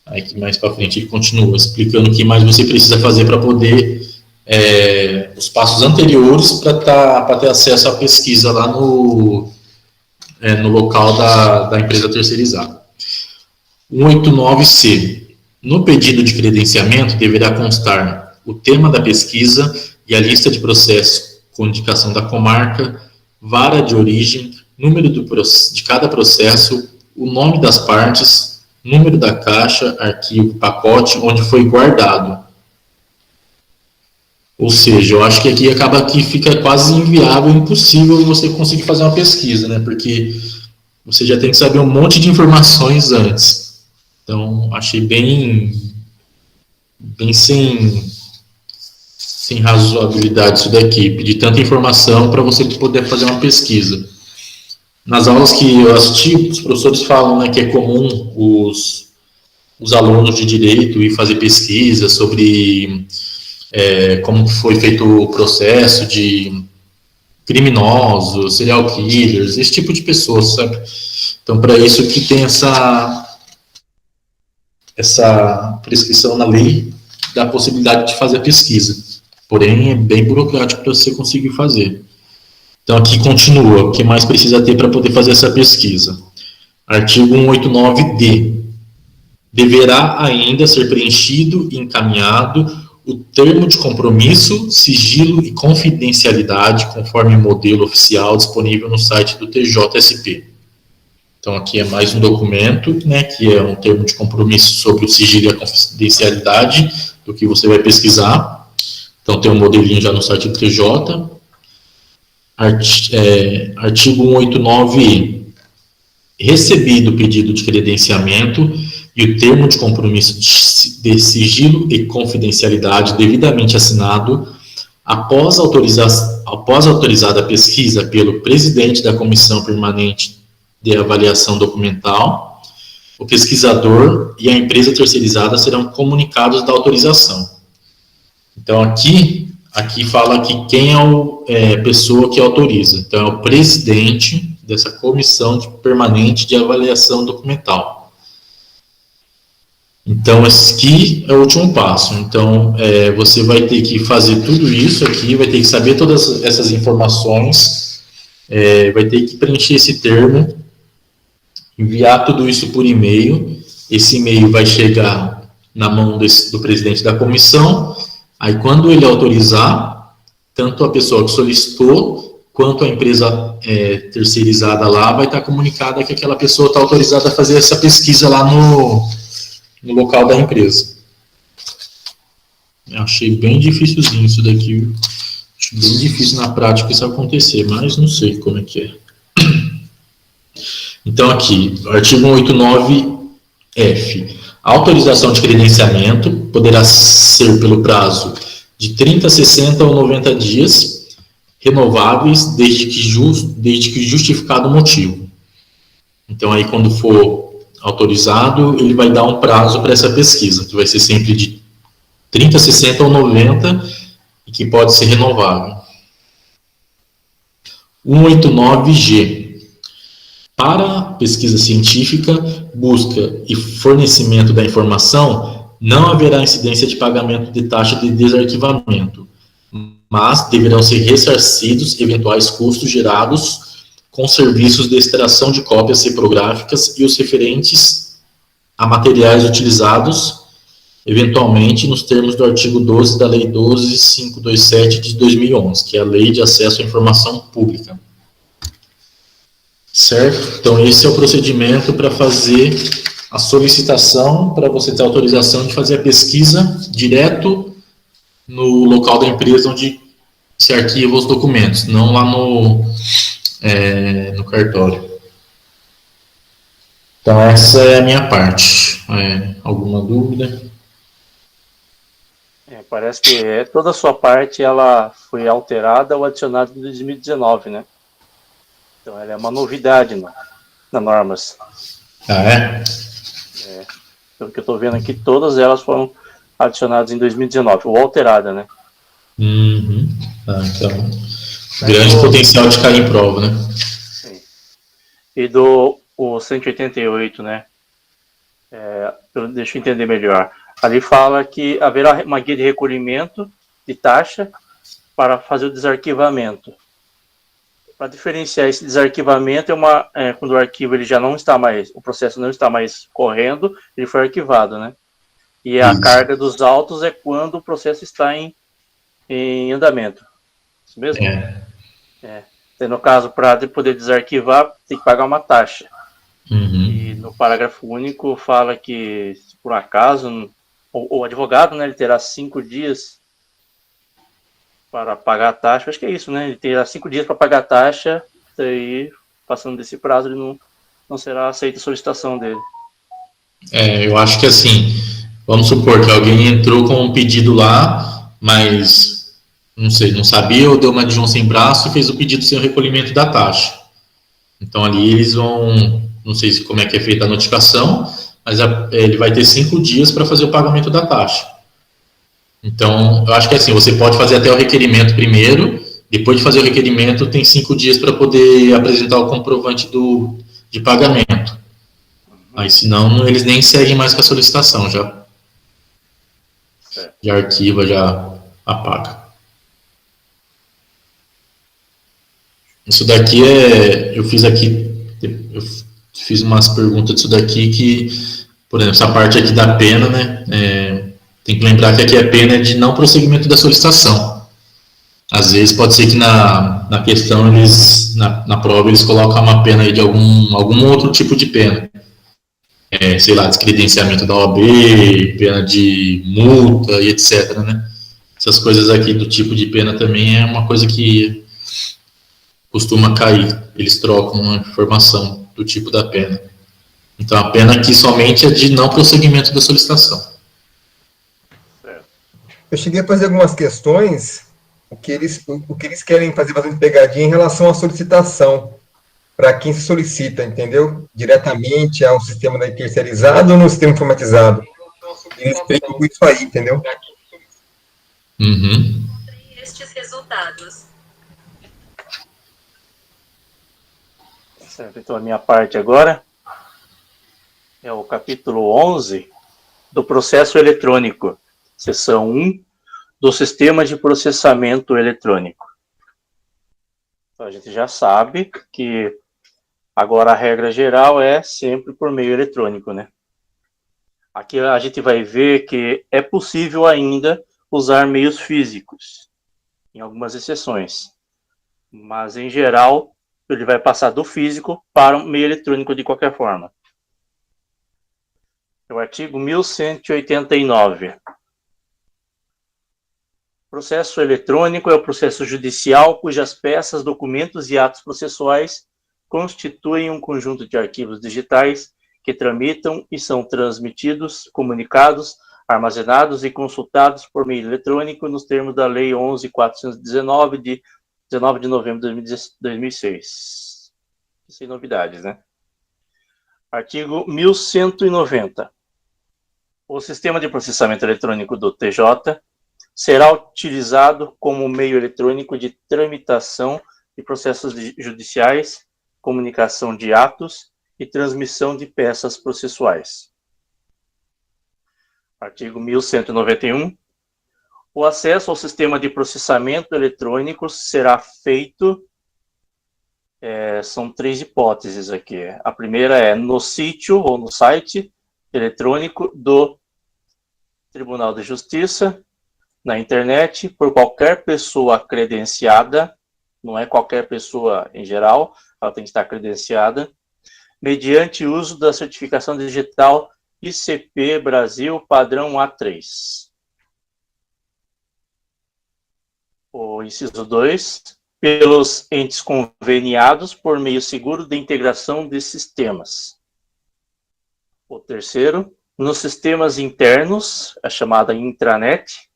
Aí que mais para frente ele continua explicando o que mais você precisa fazer para poder os passos anteriores para ter acesso à pesquisa lá no local da empresa terceirizada. 189-C. No pedido de credenciamento deverá constar o tema da pesquisa e a lista de processos com indicação da comarca, vara de origem, número de cada processo, o nome das partes, número da caixa, arquivo, pacote, onde foi guardado. Ou seja, eu acho que aqui acaba que fica quase inviável, impossível você conseguir fazer uma pesquisa, né? Porque você já tem que saber um monte de informações antes. Então, achei bem sem razoabilidade isso daqui, pedir tanta informação para você poder fazer uma pesquisa. Nas aulas que eu assisti, os professores falam, né, que é comum os alunos de direito ir fazer pesquisa sobre como foi feito o processo de criminosos, serial killers, esse tipo de pessoas, sabe? Então, para isso que tem essa prescrição na lei da possibilidade de fazer a pesquisa. Porém, é bem burocrático para você conseguir fazer. Então, aqui continua. O que mais precisa ter para poder fazer essa pesquisa? Artigo 189-D. Deverá ainda ser preenchido e encaminhado o termo de compromisso, sigilo e confidencialidade, conforme o modelo oficial disponível no site do TJSP. Então, aqui é mais um documento, né, que é um termo de compromisso sobre o sigilo e a confidencialidade do que você vai pesquisar. Então, tem um modelinho já no site do TJ. Artigo 189-E. Recebido o pedido de credenciamento e o termo de compromisso de sigilo e confidencialidade devidamente assinado, após autorizada a pesquisa pelo presidente da Comissão Permanente de Avaliação Documental, o pesquisador e a empresa terceirizada serão comunicados da autorização. Então, aqui fala que quem é a pessoa que autoriza. Então, é o presidente dessa Comissão Permanente de Avaliação Documental. Então, esse aqui é o último passo. Então, você vai ter que fazer tudo isso aqui, vai ter que saber todas essas informações, vai ter que preencher esse termo, enviar tudo isso por e-mail. Esse e-mail vai chegar na mão do presidente da comissão. Aí, quando ele autorizar, tanto a pessoa que solicitou, quanto a empresa terceirizada lá, vai estar comunicada que aquela pessoa está autorizada a fazer essa pesquisa lá no local da empresa. Eu achei bem dificilzinho isso daqui. Acho bem difícil na prática isso acontecer, mas não sei como é que é. Então, aqui, artigo 189-F. A autorização de credenciamento poderá ser pelo prazo de 30, 60 ou 90 dias, renováveis desde que justificado o motivo. Então, aí, quando for autorizado, ele vai dar um prazo para essa pesquisa, que vai ser sempre de 30, 60 ou 90, e que pode ser renovável. 189G. Para pesquisa científica, busca e fornecimento da informação, não haverá incidência de pagamento de taxa de desarquivamento, mas deverão ser ressarcidos eventuais custos gerados com serviços de extração de cópias reprográficas e os referentes a materiais utilizados, eventualmente nos termos do artigo 12 da Lei 12.527 de 2011, que é a Lei de Acesso à Informação Pública. Certo? Então, esse é o procedimento para fazer a solicitação, para você ter autorização de fazer a pesquisa direto no local da empresa onde se arquiva os documentos, não lá no cartório. Então, essa é a minha parte. Alguma dúvida? Parece que toda a sua parte ela foi alterada ou adicionada em 2019, né? Então, ela é uma novidade na normas. Ah, é? Pelo que eu estou vendo aqui, todas elas foram adicionadas em 2019, ou alterada, né? Uhum. Então, grande potencial de cair em prova, né? Sim. E do 188, né? Deixa eu entender melhor. Ali fala que haverá uma guia de recolhimento de taxa para fazer o desarquivamento. Para diferenciar esse desarquivamento, quando o arquivo ele já não está mais, o processo não está mais correndo, ele foi arquivado, né? E a carga dos autos é quando o processo está em andamento. Isso mesmo? E no caso, para poder desarquivar, tem que pagar uma taxa. Uhum. E no parágrafo único fala que, se por acaso, o advogado, né, ele terá 5 dias para pagar a taxa. Acho que é isso, né? Ele terá 5 dias para pagar a taxa, e passando desse prazo, ele não será aceita a solicitação dele. Eu acho que assim, vamos supor que alguém entrou com um pedido lá, mas não sei, não sabia, ou deu uma de João sem braço e fez o pedido sem o recolhimento da taxa. Então ali eles vão, não sei como é que é feita a notificação, mas ele vai ter 5 dias para fazer o pagamento da taxa. Então, eu acho que assim, você pode fazer até o requerimento primeiro, depois de fazer o requerimento, tem 5 dias para poder apresentar o comprovante de pagamento. Aí, senão, eles nem seguem mais com a solicitação, já arquiva, já apaga. Isso daqui eu fiz umas perguntas disso daqui que, por exemplo, essa parte aqui da pena, né, tem que lembrar que aqui a pena é de não prosseguimento da solicitação. Às vezes pode ser que na questão, na prova, eles colocam uma pena aí de algum outro tipo de pena. Sei lá, descredenciamento da OAB, pena de multa e etc, né? Essas coisas aqui do tipo de pena também é uma coisa que costuma cair. Eles trocam a informação do tipo da pena. Então, a pena aqui somente é de não prosseguimento da solicitação. Eu cheguei a fazer algumas questões, o que eles querem fazer bastante pegadinha em relação à solicitação, para quem se solicita, entendeu? Diretamente ao sistema da terceirizado ou no sistema informatizado. Eles explicam isso aí, entendeu? Uhum. Estes resultados. Certo, então a minha parte agora é o capítulo 11 do processo eletrônico. Seção 1 do sistema de processamento eletrônico. Então, a gente já sabe que agora a regra geral é sempre por meio eletrônico, né? Aqui a gente vai ver que é possível ainda usar meios físicos, em algumas exceções. Mas, em geral, ele vai passar do físico para o meio eletrônico de qualquer forma. O artigo 1189. Processo eletrônico é o processo judicial cujas peças, documentos e atos processuais constituem um conjunto de arquivos digitais que tramitam e são transmitidos, comunicados, armazenados e consultados por meio eletrônico nos termos da Lei 11.419 de 19 de novembro de 2006. Sem novidades, né? Artigo 1190. O sistema de processamento eletrônico do TJ será utilizado como meio eletrônico de tramitação de processos judiciais, comunicação de atos e transmissão de peças processuais. Artigo 1191. O acesso ao sistema de processamento eletrônico será feito, são 3 hipóteses aqui. A primeira é no sítio ou no site eletrônico do Tribunal de Justiça, na internet, por qualquer pessoa credenciada, não é qualquer pessoa em geral, ela tem que estar credenciada, mediante uso da certificação digital ICP Brasil padrão A3. O inciso 2, pelos entes conveniados por meio seguro de integração de sistemas. O terceiro, nos sistemas internos, a chamada intranet,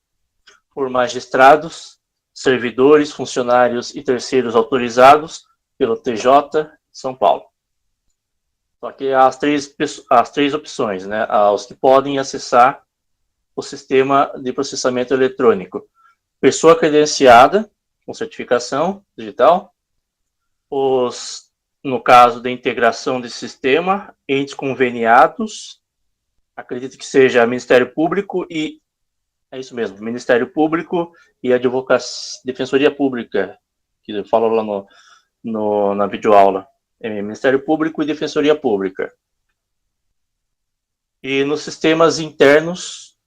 por magistrados, servidores, funcionários e terceiros autorizados pelo TJ São Paulo. Só que as três opções, né? Os que podem acessar o sistema de processamento eletrônico. Pessoa credenciada, com certificação digital. No caso da integração de sistema, entes conveniados, acredito que seja Ministério Público e, é isso mesmo, Ministério Público e Defensoria Pública, que falou lá na videoaula. Ministério Público e Defensoria Pública. E nos sistemas internos,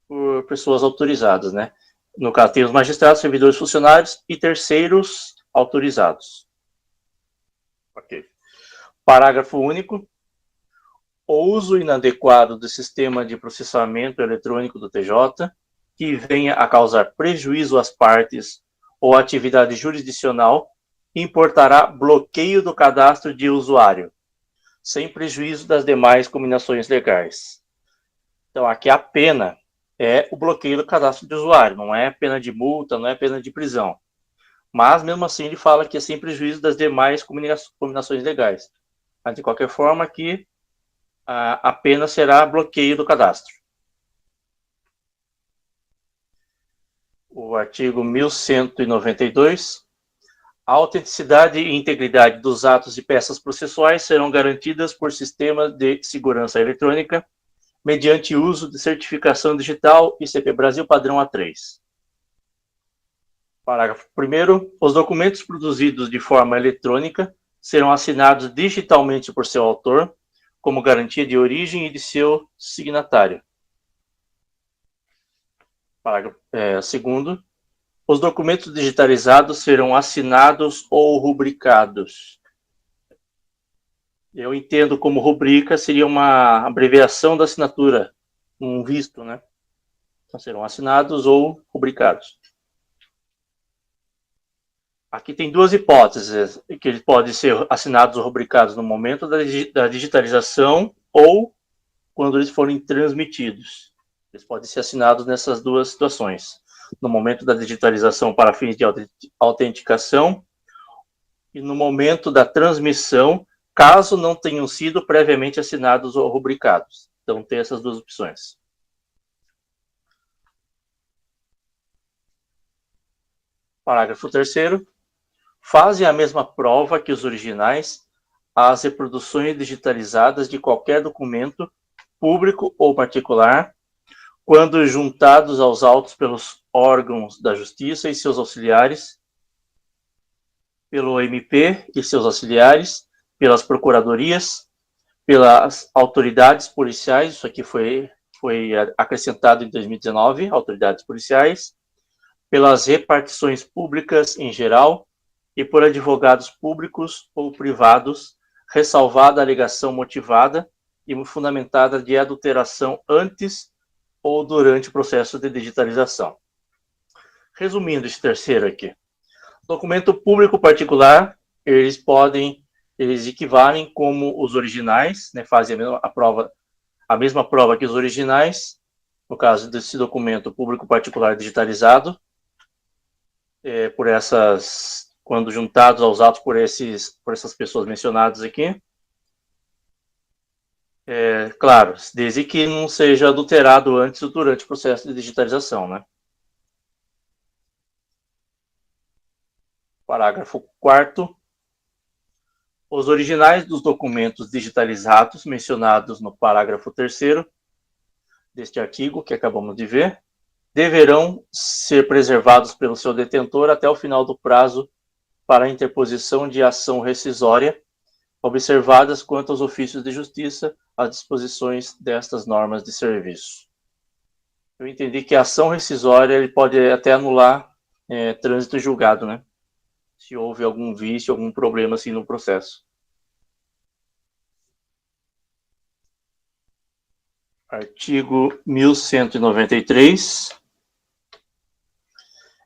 por pessoas autorizadas, né? No caso, tem os magistrados, servidores, funcionários e terceiros autorizados. Ok. Parágrafo único. O uso inadequado do sistema de processamento eletrônico do TJ, que venha a causar prejuízo às partes ou atividade jurisdicional, importará bloqueio do cadastro de usuário, sem prejuízo das demais combinações legais. Então, aqui a pena é o bloqueio do cadastro de usuário, não é pena de multa, não é pena de prisão. Mas, mesmo assim, ele fala que é sem prejuízo das demais combinações legais. Mas, de qualquer forma, aqui a pena será bloqueio do cadastro. O artigo 1192. A autenticidade e integridade dos atos e peças processuais serão garantidas por sistema de segurança eletrônica mediante uso de certificação digital ICP Brasil padrão A3. Parágrafo 1º. Os documentos produzidos de forma eletrônica serão assinados digitalmente por seu autor, como garantia de origem e de seu signatário. Parágrafo 2º. Os documentos digitalizados serão assinados ou rubricados. Eu entendo como rubrica seria uma abreviação da assinatura, um visto, né? Então, serão assinados ou rubricados. Aqui tem 2 hipóteses, que eles podem ser assinados ou rubricados no momento da digitalização ou quando eles forem transmitidos. Eles podem ser assinados nessas 2 situações. No momento da digitalização para fins de autenticação e no momento da transmissão, caso não tenham sido previamente assinados ou rubricados. Então, tem essas 2 opções. Parágrafo 3º. Fazem a mesma prova que os originais as reproduções digitalizadas de qualquer documento, público ou particular, quando juntados aos autos pelos órgãos da Justiça e seus auxiliares, pelo MP e seus auxiliares, pelas procuradorias, pelas autoridades policiais, isso aqui foi acrescentado em 2019, autoridades policiais, pelas repartições públicas em geral e por advogados públicos ou privados, ressalvada a alegação motivada e fundamentada de adulteração antes ou durante o processo de digitalização. Resumindo esse terceiro aqui, documento público particular, eles equivalem como os originais, né, fazem a mesma prova que os originais, no caso desse documento público particular digitalizado, quando juntados aos atos por essas pessoas mencionadas aqui. Claro, desde que não seja adulterado antes ou durante o processo de digitalização, né? Parágrafo 4º. Os originais dos documentos digitalizados mencionados no parágrafo 3º deste artigo, que acabamos de ver, deverão ser preservados pelo seu detentor até o final do prazo para a interposição de ação rescisória, observadas quanto aos ofícios de justiça as disposições destas normas de serviço. Eu entendi que a ação rescisória ele pode até anular trânsito julgado, né? Se houve algum vício, algum problema assim no processo. Artigo 1193.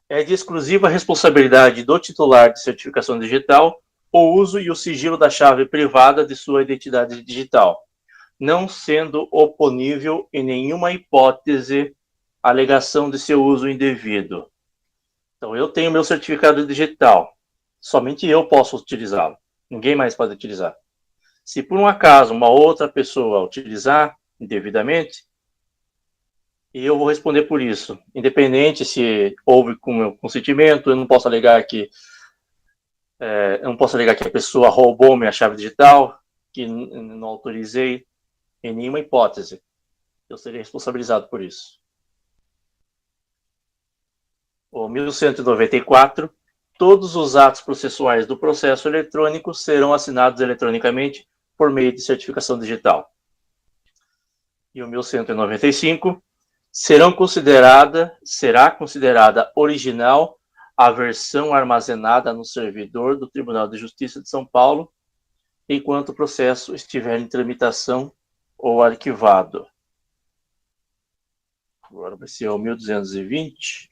É de exclusiva responsabilidade do titular de certificação digital o uso e o sigilo da chave privada de sua identidade digital, não sendo oponível em nenhuma hipótese a alegação de seu uso indevido. Então, eu tenho meu certificado digital. Somente eu posso utilizá-lo. Ninguém mais pode utilizar. Se por um acaso uma outra pessoa utilizar indevidamente, eu vou responder por isso. Independente se houve com meu consentimento, eu não posso alegar que a pessoa roubou minha chave digital, que não autorizei em nenhuma hipótese. Eu serei responsabilizado por isso. O 1194. Todos os atos processuais do processo eletrônico serão assinados eletronicamente por meio de certificação digital. E o 1195. Será considerada original a versão armazenada no servidor do Tribunal de Justiça de São Paulo, enquanto o processo estiver em tramitação ou arquivado. Agora vai ser o 1220.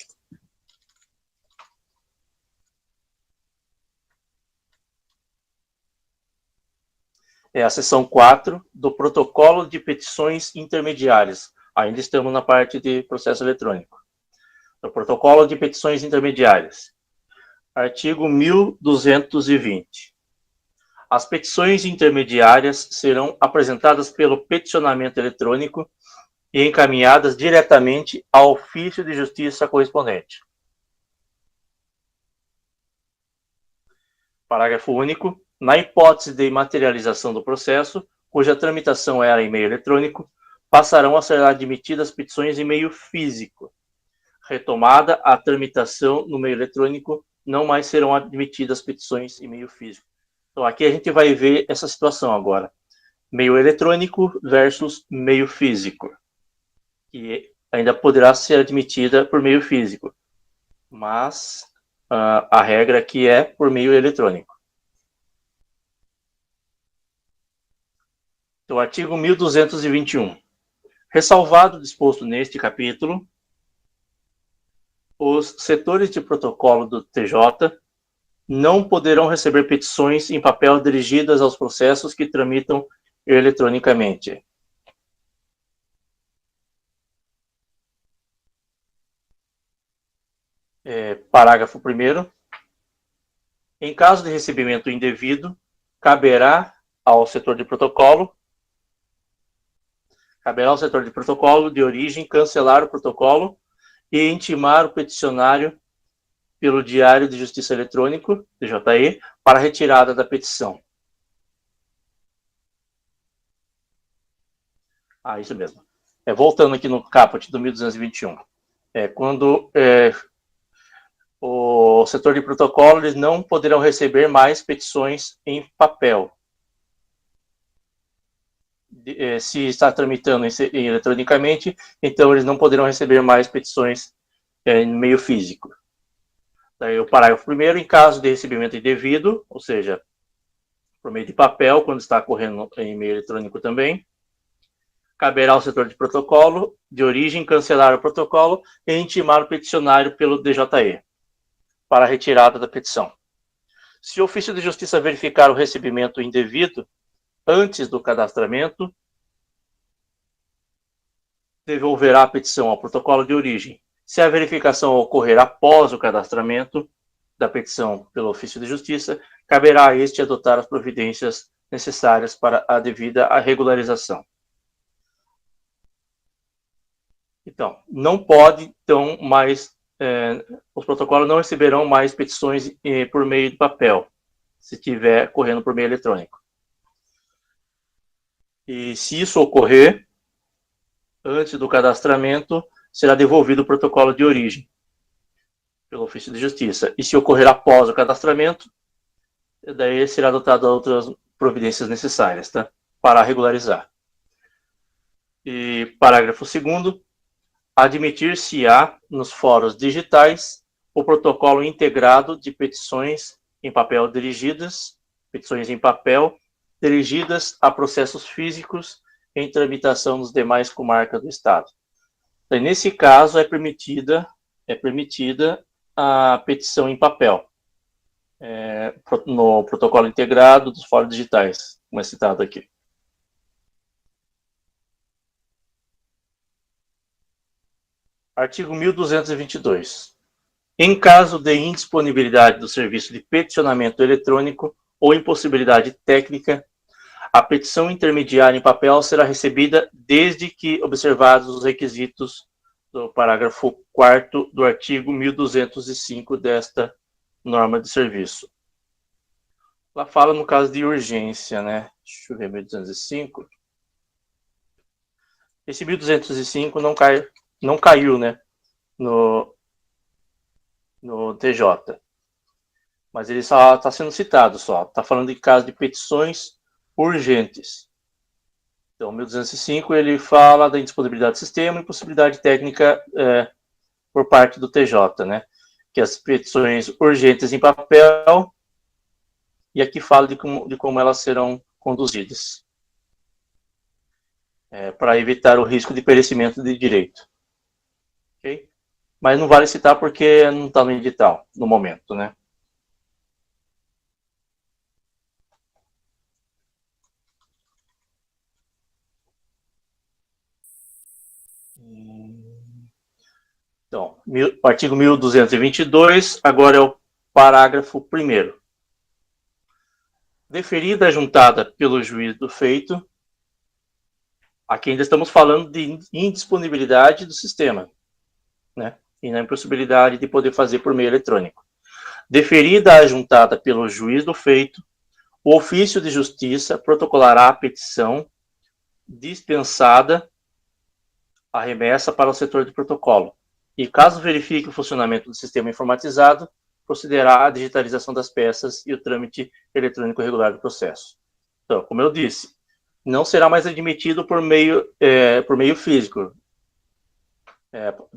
É a seção 4 do Protocolo de Petições Intermediárias. Ainda estamos na parte de processo eletrônico. O Protocolo de Petições Intermediárias. Artigo 1220. As petições intermediárias serão apresentadas pelo peticionamento eletrônico e encaminhadas diretamente ao ofício de justiça correspondente. Parágrafo único. Na hipótese de materialização do processo, cuja tramitação era em meio eletrônico, passarão a ser admitidas petições em meio físico. Retomada a tramitação no meio eletrônico, não mais serão admitidas petições em meio físico. Então, aqui a gente vai ver essa situação agora. Meio eletrônico versus meio físico. Que ainda poderá ser admitida por meio físico. Mas a regra aqui é por meio eletrônico. Então, artigo 1221. Ressalvado o disposto neste capítulo, os setores de protocolo do TJ não poderão receber petições em papel dirigidas aos processos que tramitam eletronicamente. Parágrafo 1º. Em caso de recebimento indevido, caberá ao setor de protocolo de origem cancelar o protocolo e intimar o peticionário pelo Diário de Justiça Eletrônico, DJE, para a retirada da petição. Isso mesmo. Voltando aqui no caput do 1221. Quando o setor de protocolo eles não poderão receber mais petições em papel. Se está tramitando eletronicamente, então eles não poderão receber mais petições em meio físico. Daí o parágrafo 1º, em caso de recebimento indevido, ou seja, por meio de papel, quando está ocorrendo em meio eletrônico também, caberá ao setor de protocolo de origem cancelar o protocolo e intimar o peticionário pelo DJE para a retirada da petição. Se o ofício de justiça verificar o recebimento indevido, antes do cadastramento, devolverá a petição ao protocolo de origem, Se a verificação ocorrer após o cadastramento da petição pelo ofício de justiça, caberá a este adotar as providências necessárias para a devida regularização. Então, não pode, então, mais, os protocolos não receberão mais petições por meio de papel, se estiver correndo por meio eletrônico. E se isso ocorrer, antes do cadastramento, será devolvido o protocolo de origem pelo ofício de justiça. E se ocorrer após o cadastramento, daí será adotado outras providências necessárias, tá? Para regularizar. E parágrafo 2º, admitir-se-á nos fóruns digitais o protocolo integrado de petições em papel dirigidas a processos físicos em tramitação nos demais comarcas do Estado. Então, nesse caso, é permitida a petição em papel, no protocolo integrado dos fóruns digitais, como é citado aqui. Artigo 1222. Em caso de indisponibilidade do serviço de peticionamento eletrônico ou impossibilidade técnica, a petição intermediária em papel será recebida desde que observados os requisitos do parágrafo 4º do artigo 1205 desta norma de serviço. Ela fala no caso de urgência, né? Deixa eu ver, 1205. Esse 1205 não caiu, né? No TJ. Mas ele só está sendo citado, só. Está falando de caso de petições urgentes. Então, 1205, ele fala da indisponibilidade do sistema e possibilidade técnica por parte do TJ, né? Que as petições urgentes em papel, e aqui fala de como elas serão conduzidas, para evitar o risco de perecimento de direito. Okay? Mas não vale citar porque não está no edital, no momento, né? Então, o artigo 1222, agora é o parágrafo 1º. Deferida a juntada pelo juiz do feito, aqui ainda estamos falando de indisponibilidade do sistema, né? E na impossibilidade de poder fazer por meio eletrônico. Deferida a juntada pelo juiz do feito, o ofício de justiça protocolará a petição dispensada a remessa para o setor de protocolo. E caso verifique o funcionamento do sistema informatizado, procederá à digitalização das peças e o trâmite eletrônico regular do processo. Então, como eu disse, não será mais admitido por meio físico,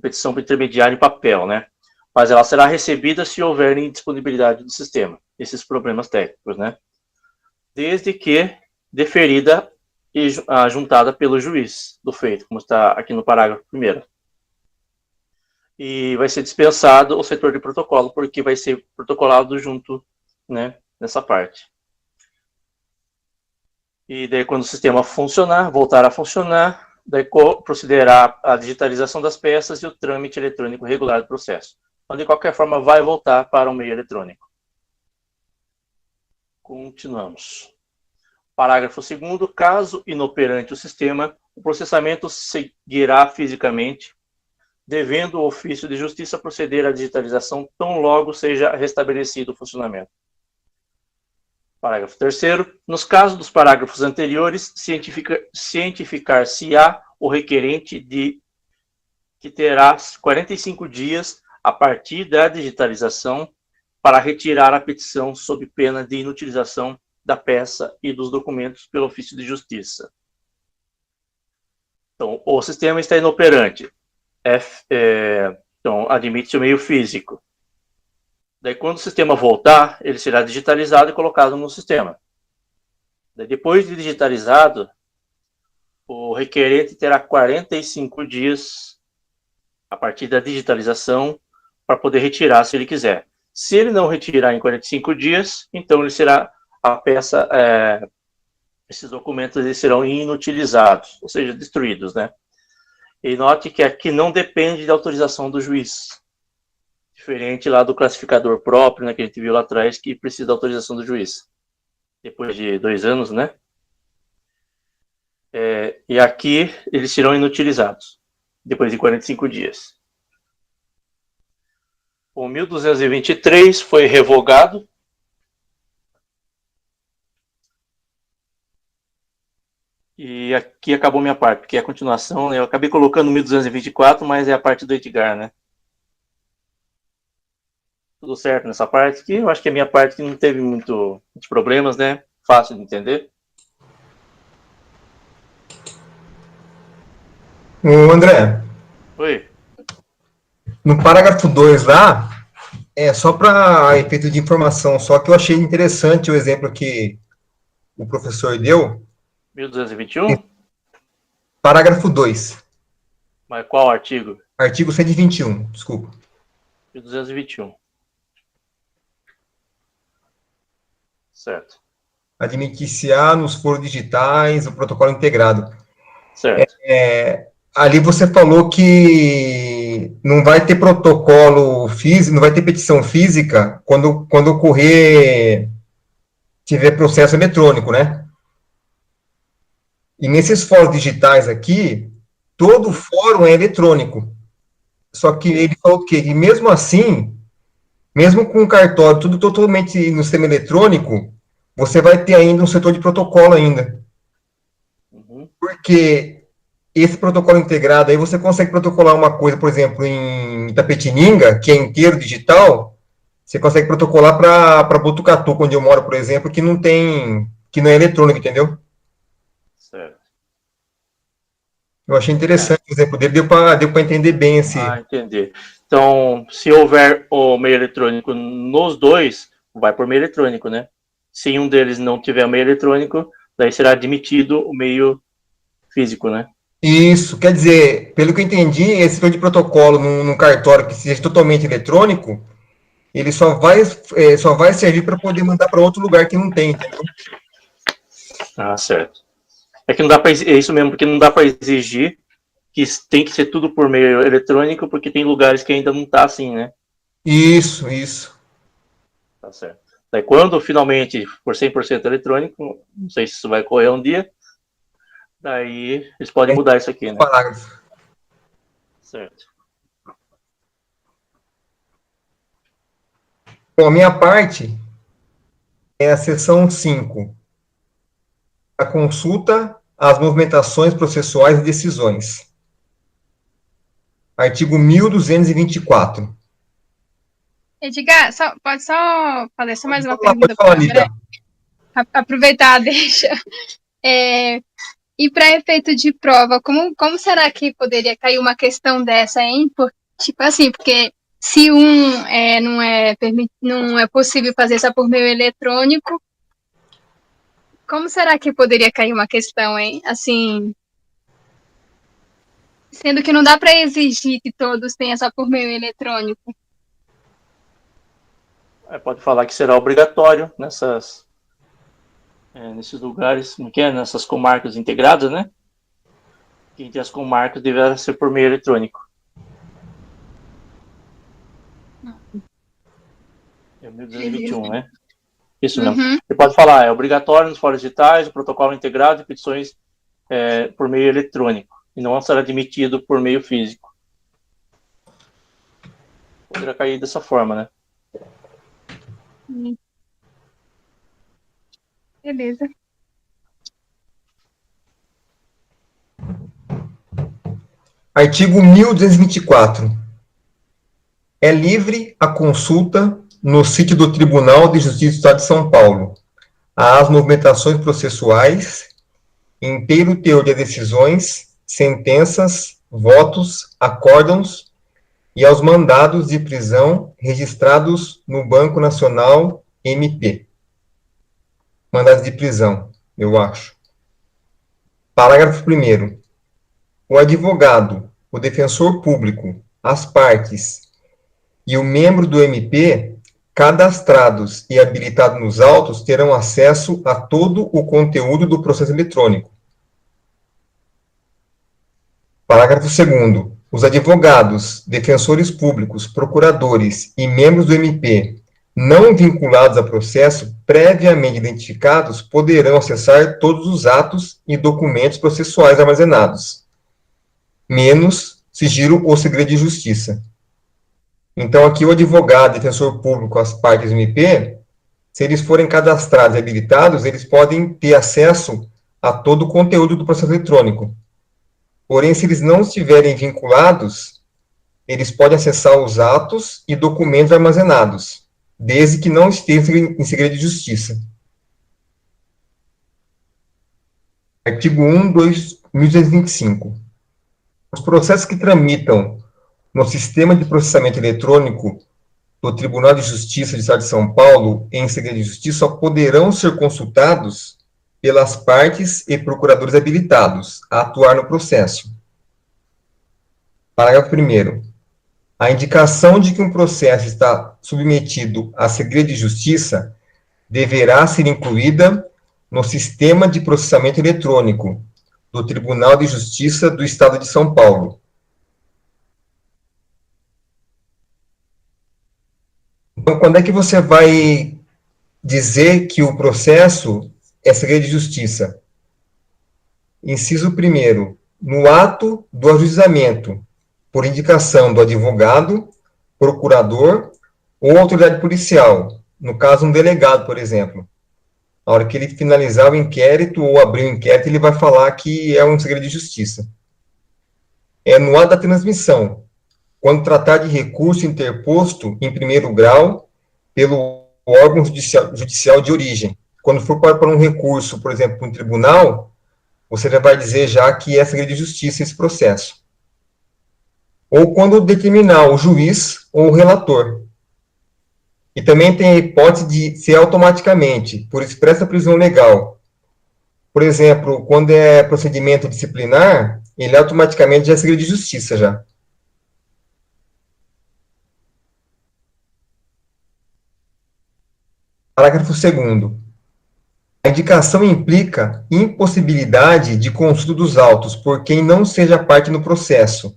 petição intermediária em papel, né? Mas ela será recebida se houver indisponibilidade do sistema, esses problemas técnicos, né? Desde que deferida e juntada pelo juiz do feito, como está aqui no parágrafo 1º. E vai ser dispensado o setor de protocolo, porque vai ser protocolado junto, né, nessa parte. E daí, quando o sistema voltar a funcionar, daí procederá a digitalização das peças e o trâmite eletrônico regular do processo. Então, de qualquer forma, vai voltar para o meio eletrônico. Continuamos. Parágrafo 2º. Caso inoperante o sistema, o processamento seguirá fisicamente, devendo o ofício de justiça proceder à digitalização tão logo seja restabelecido o funcionamento. Parágrafo 3º. Nos casos dos parágrafos anteriores, cientificar-se-á o requerente de que terá 45 dias a partir da digitalização para retirar a petição sob pena de inutilização da peça e dos documentos pelo ofício de justiça. Então, o sistema está inoperante. Então, admite-se o meio físico. Daí, quando o sistema voltar, ele será digitalizado e colocado no sistema. Daí, depois de digitalizado, o requerente terá 45 dias, a partir da digitalização, para poder retirar, se ele quiser. Se ele não retirar em 45 dias, então ele será a peça, esses documentos eles serão inutilizados, ou seja, destruídos, né? E note que aqui não depende da autorização do juiz. Diferente lá do classificador próprio, né, que a gente viu lá atrás, que precisa da autorização do juiz. Depois de 2 anos, né? E aqui eles serão inutilizados, depois de 45 dias. O 1223 foi revogado. E aqui acabou minha parte, porque é a continuação, né? Eu acabei colocando o 1224, mas é a parte do Edgar, né? Tudo certo nessa parte aqui. Eu acho que é a minha parte que não teve muitos problemas, né? Fácil de entender. Ô, André, Oi. no parágrafo 2 lá, só para efeito de informação, só que eu achei interessante o exemplo que o professor deu. 1221? Parágrafo 2. Mas qual artigo? Artigo 121, desculpa. 1221. Certo. Admitir-se-á nos foros digitais o protocolo integrado. Certo. Ali você falou que não vai ter protocolo físico, não vai ter petição física quando ocorrer, tiver processo eletrônico, né? E nesses fóruns digitais aqui, todo fórum é eletrônico. Só que ele falou que mesmo assim, mesmo com o cartório tudo totalmente no sistema eletrônico, você vai ter ainda um setor de protocolo ainda. Porque esse protocolo integrado, aí você consegue protocolar uma coisa, por exemplo, em Itapetininga, que é inteiro digital, você consegue protocolar para Botucatu, onde eu moro, por exemplo, que não é eletrônico, entendeu? Certo. Eu achei interessante o exemplo dele, deu para entender bem esse... Entendi. Então, se houver o meio eletrônico nos dois, vai por meio eletrônico, né? Se um deles não tiver meio eletrônico, daí será admitido o meio físico, né? Isso, quer dizer, pelo que eu entendi, esse tipo de protocolo num cartório que seja totalmente eletrônico, ele só vai servir para poder mandar para outro lugar que não tem, entendeu? Ah, certo. É que não dá para, é isso mesmo, porque não dá para exigir que tem que ser tudo por meio eletrônico, porque tem lugares que ainda não tá assim, né? Isso. Tá certo. Daí quando finalmente for 100% eletrônico, não sei se isso vai ocorrer um dia, daí eles podem mudar isso aqui, né? Parágrafo. Certo. Bom, a minha parte é a seção 5. A consulta às movimentações processuais e decisões. Artigo 1224. Edgar, pode só fazer só mais uma Pode pergunta falar, para o André? Aproveitar, deixa. E para efeito de prova, como será que poderia cair uma questão dessa, hein? Tipo assim, porque se não é possível fazer só por meio eletrônico, como será que poderia cair uma questão, hein? Assim, sendo que não dá para exigir que todos tenham só por meio eletrônico. Pode falar que será obrigatório nesses lugares, nessas comarcas integradas, né? Que entre as comarcas deverá ser por meio eletrônico. É 1221, né? Isso mesmo. Você pode falar, é obrigatório nos fóruns digitais, o protocolo integrado de petições por meio eletrônico, e não será admitido por meio físico. Poderá cair dessa forma, né? Beleza. Artigo 1224. É livre a consulta no sítio do Tribunal de Justiça do Estado de São Paulo às movimentações processuais, inteiro teor de decisões, sentenças, votos, acórdãos e aos mandados de prisão registrados no Banco Nacional MP. Mandados de prisão, eu acho. Parágrafo 1º. O advogado, o defensor público, as partes e o membro do MP, cadastrados e habilitados nos autos, terão acesso a todo o conteúdo do processo eletrônico. Parágrafo 2º. Os advogados, defensores públicos, procuradores e membros do MP não vinculados a processo previamente identificados poderão acessar todos os atos e documentos processuais armazenados, menos sigilo ou segredo de justiça. Então, aqui o advogado, defensor público, as partes do MP, se eles forem cadastrados e habilitados, eles podem ter acesso a todo o conteúdo do processo eletrônico. Porém, se eles não estiverem vinculados, eles podem acessar os atos e documentos armazenados, desde que não estejam em segredo de justiça. Artigo 1, 2225. Os processos que tramitam no Sistema de Processamento Eletrônico do Tribunal de Justiça do Estado de São Paulo em segredo de justiça só poderão ser consultados pelas partes e procuradores habilitados a atuar no processo. Parágrafo 1º. A indicação de que um processo está submetido a segredo de justiça deverá ser incluída no Sistema de Processamento Eletrônico do Tribunal de Justiça do Estado de São Paulo. Então, quando é que você vai dizer que o processo é segredo de justiça? Inciso 1º, no ato do ajuizamento, por indicação do advogado, procurador ou autoridade policial, no caso um delegado, por exemplo. Na hora que ele finalizar o inquérito ou abrir o inquérito, ele vai falar que é um segredo de justiça. É no ato da transmissão, quando tratar de recurso interposto em primeiro grau pelo órgão judicial de origem. Quando for para um recurso, por exemplo, para um tribunal, você já vai dizer já que é segredo de justiça esse processo. Ou quando determinar o juiz ou o relator. E também tem a hipótese de ser automaticamente, por expressa previsão legal. Por exemplo, quando é procedimento disciplinar, ele automaticamente já é segredo de justiça já. Parágrafo 2º. A indicação implica impossibilidade de consulta dos autos por quem não seja parte no processo,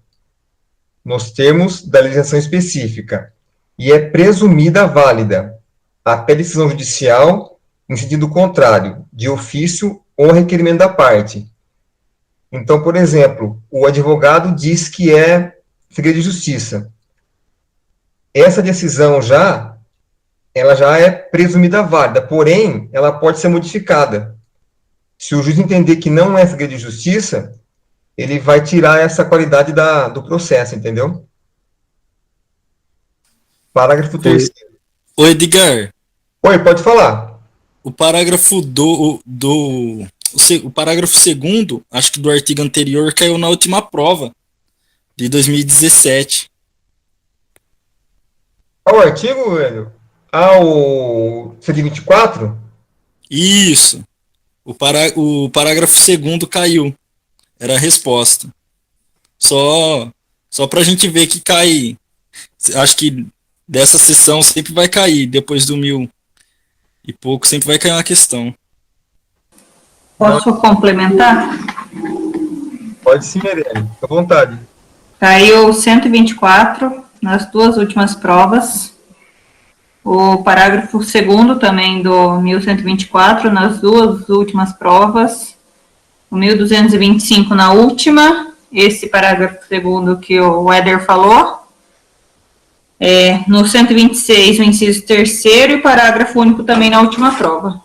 nos termos da legislação específica, e é presumida válida até decisão judicial em sentido contrário, de ofício ou requerimento da parte. Então, por exemplo, o advogado diz que é segredo de justiça. Essa decisão ela já é presumida válida, porém, ela pode ser modificada. Se o juiz entender que não é segredo de justiça, ele vai tirar essa qualidade do processo, entendeu? Parágrafo 3º. Ô Edgar, Oi, pode falar. o parágrafo o parágrafo 2º, acho que do artigo anterior, caiu na última prova de 2017. Qual o artigo, velho? O 124? Isso. O parágrafo 2º caiu. Era a resposta. Só pra gente ver que cai. Acho que dessa sessão sempre vai cair. Depois do 1000 e pouco, sempre vai cair uma questão. Posso complementar? Pode sim, Mirelle. Fica à vontade. Caiu 124 nas duas últimas provas. O parágrafo 2º também do 1124 nas duas últimas provas. O 1225 na última. Esse parágrafo 2º que o Éder falou. No 126, o inciso 3º e o parágrafo único também na última prova.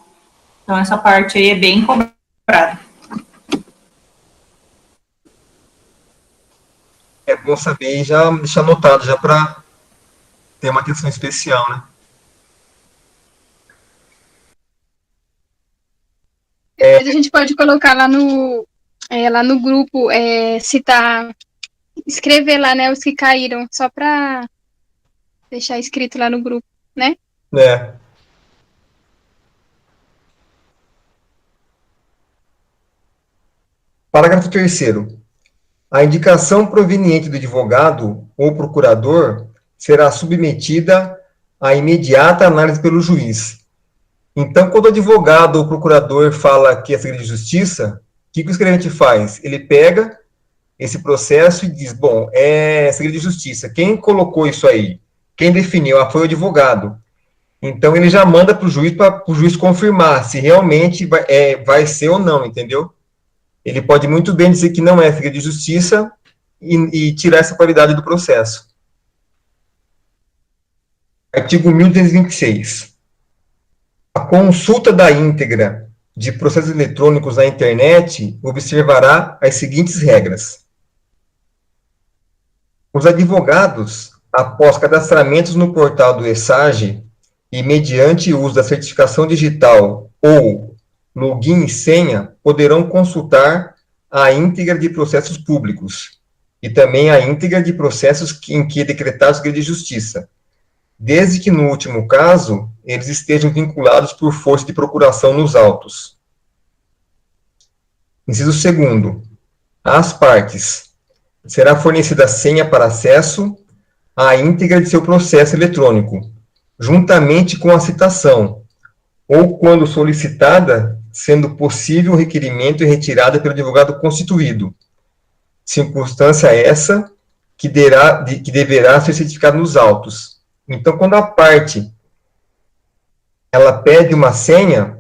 Então, essa parte aí é bem cobrada. É bom saber e já deixar anotado, já para ter uma atenção especial, né? Depois a gente pode colocar lá no grupo, citar, escrever lá, né, os que caíram, só para deixar escrito lá no grupo, né? Parágrafo 3º. A indicação proveniente do advogado ou procurador será submetida à imediata análise pelo juiz. Então, quando o advogado ou procurador fala que é segredo de justiça, o que o escrevente faz? Ele pega, esse processo e diz, bom, é segredo de justiça. Quem colocou isso aí? Quem definiu? Foi o advogado. Então, ele já manda para o juiz confirmar se realmente vai ser ou não, entendeu? Ele pode muito bem dizer que não é segredo de justiça e tirar essa qualidade do processo. Artigo 1226. A consulta da íntegra de processos eletrônicos na internet observará as seguintes regras. Os advogados, após cadastramentos no portal do ESAGE e mediante o uso da certificação digital ou login e senha, poderão consultar a íntegra de processos públicos e também a íntegra de processos em que é decretado segredo de justiça, desde que, no último caso, eles estejam vinculados por força de procuração nos autos. Inciso 2º. Às partes será fornecida senha para acesso à íntegra de seu processo eletrônico, juntamente com a citação, ou quando solicitada, sendo possível o requerimento e retirada pelo advogado constituído, circunstância essa que deverá ser certificada nos autos. Então, quando a parte ela pede uma senha,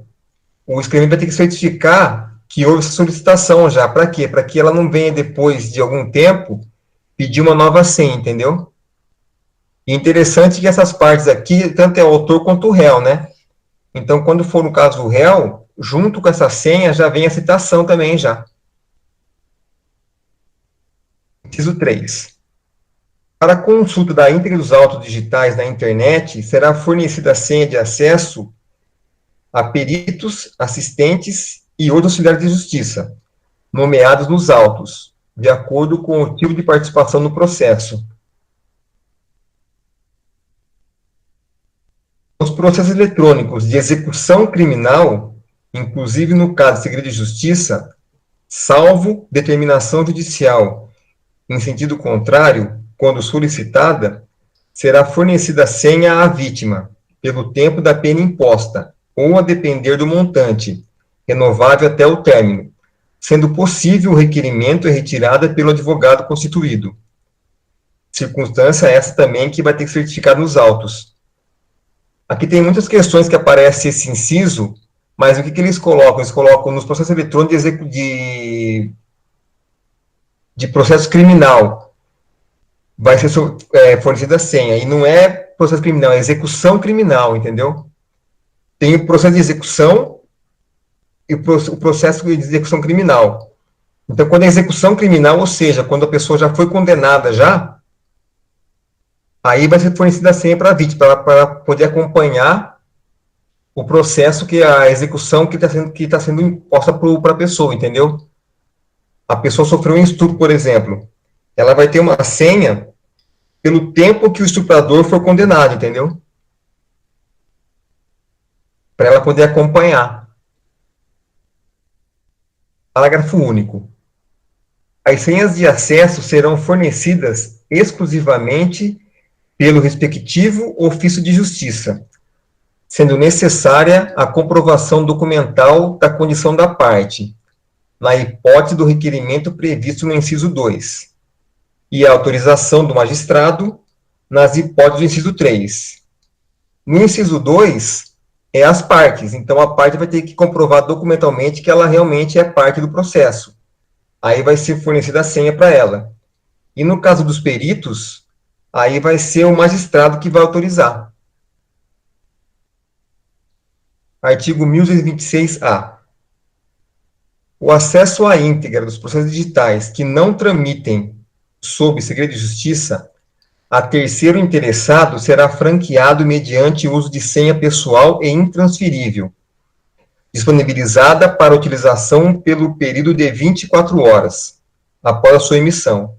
o escrevente vai ter que certificar que houve essa solicitação já. Para quê? Para que ela não venha depois de algum tempo pedir uma nova senha, entendeu? E interessante que essas partes aqui, tanto é o autor quanto o réu, né? Então, quando for no caso do réu, junto com essa senha já vem a citação também já. Inciso 3. Para a consulta da íntegra dos autos digitais na internet, será fornecida a senha de acesso a peritos, assistentes e outros auxiliares de justiça, nomeados nos autos, de acordo com o tipo de participação no processo. Os processos eletrônicos de execução criminal, inclusive no caso de segredo de justiça, salvo determinação judicial em sentido contrário, quando solicitada, será fornecida a senha à vítima, pelo tempo da pena imposta, ou a depender do montante, renovável até o término, sendo possível o requerimento e retirada pelo advogado constituído. Circunstância essa também que vai ter que ser certificada nos autos. Aqui tem muitas questões que aparece esse inciso, mas o que eles colocam? Eles colocam nos processos eletrônicos de processo criminal, vai ser fornecida a senha, e não é processo criminal, é execução criminal, entendeu? Tem o processo de execução e o processo de execução criminal. Então, quando é execução criminal, ou seja, quando a pessoa já foi condenada já, aí vai ser fornecida a senha para a vítima, para poder acompanhar o processo, que a execução que está sendo imposta para a pessoa, entendeu? A pessoa sofreu um estupro, por exemplo, ela vai ter uma senha pelo tempo que o estuprador for condenado, entendeu? Para ela poder acompanhar. Parágrafo único. As senhas de acesso serão fornecidas exclusivamente pelo respectivo ofício de justiça, sendo necessária a comprovação documental da condição da parte, na hipótese do requerimento previsto no inciso 2, e a autorização do magistrado nas hipóteses do inciso 3. No inciso 2, é as partes, então a parte vai ter que comprovar documentalmente que ela realmente é parte do processo. Aí vai ser fornecida a senha para ela. E no caso dos peritos, aí vai ser o magistrado que vai autorizar. Artigo 1226-A. O acesso à íntegra dos processos digitais que não tramitem sob segredo de justiça a terceiro interessado será franqueado mediante uso de senha pessoal e intransferível, disponibilizada para utilização pelo período de 24 horas, após a sua emissão.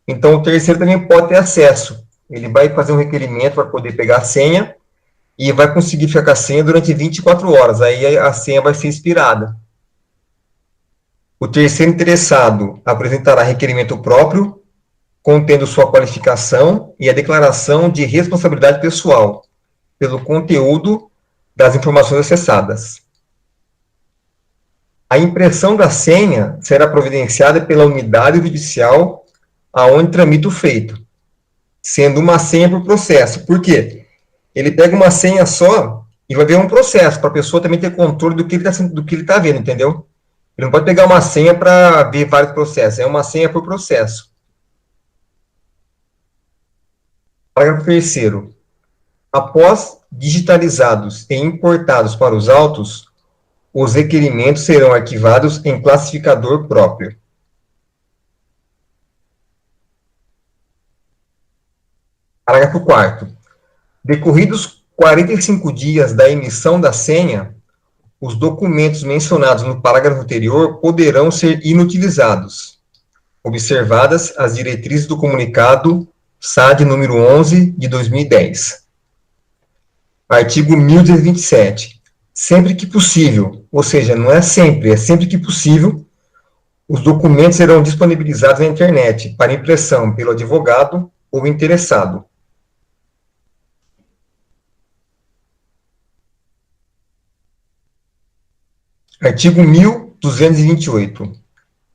Então, o terceiro também pode ter acesso. Ele vai fazer um requerimento para poder pegar a senha e vai conseguir ficar com a senha durante 24 horas. Aí a senha vai ser expirada. O terceiro interessado apresentará requerimento próprio, contendo sua qualificação e a declaração de responsabilidade pessoal, pelo conteúdo das informações acessadas. A impressão da senha será providenciada pela unidade judicial aonde tramita o feito, sendo uma senha por processo. Por quê? Ele pega uma senha só e vai ver um processo, para a pessoa também ter controle do que ele está vendo, entendeu? Ele não pode pegar uma senha para ver vários processos, é uma senha por processo. Parágrafo 3º. Após digitalizados e importados para os autos, os requerimentos serão arquivados em classificador próprio. Parágrafo 4º. Decorridos 45 dias da emissão da senha, os documentos mencionados no parágrafo anterior poderão ser inutilizados, observadas as diretrizes do comunicado SAD número 11 de 2010. Artigo 1227. Sempre que possível, ou seja, não é sempre, é sempre que possível, os documentos serão disponibilizados na internet para impressão pelo advogado ou interessado. Artigo 1228.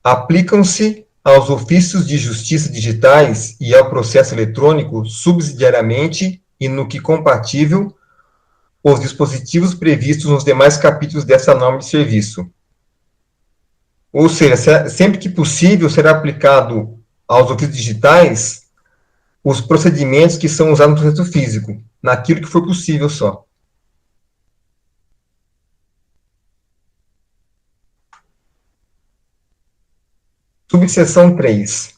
Aplicam-se aos ofícios de justiça digitais e ao processo eletrônico subsidiariamente e no que compatível os dispositivos previstos nos demais capítulos dessa norma de serviço. Ou seja, sempre que possível será aplicado aos ofícios digitais os procedimentos que são usados no processo físico, naquilo que for possível só. Subseção 3.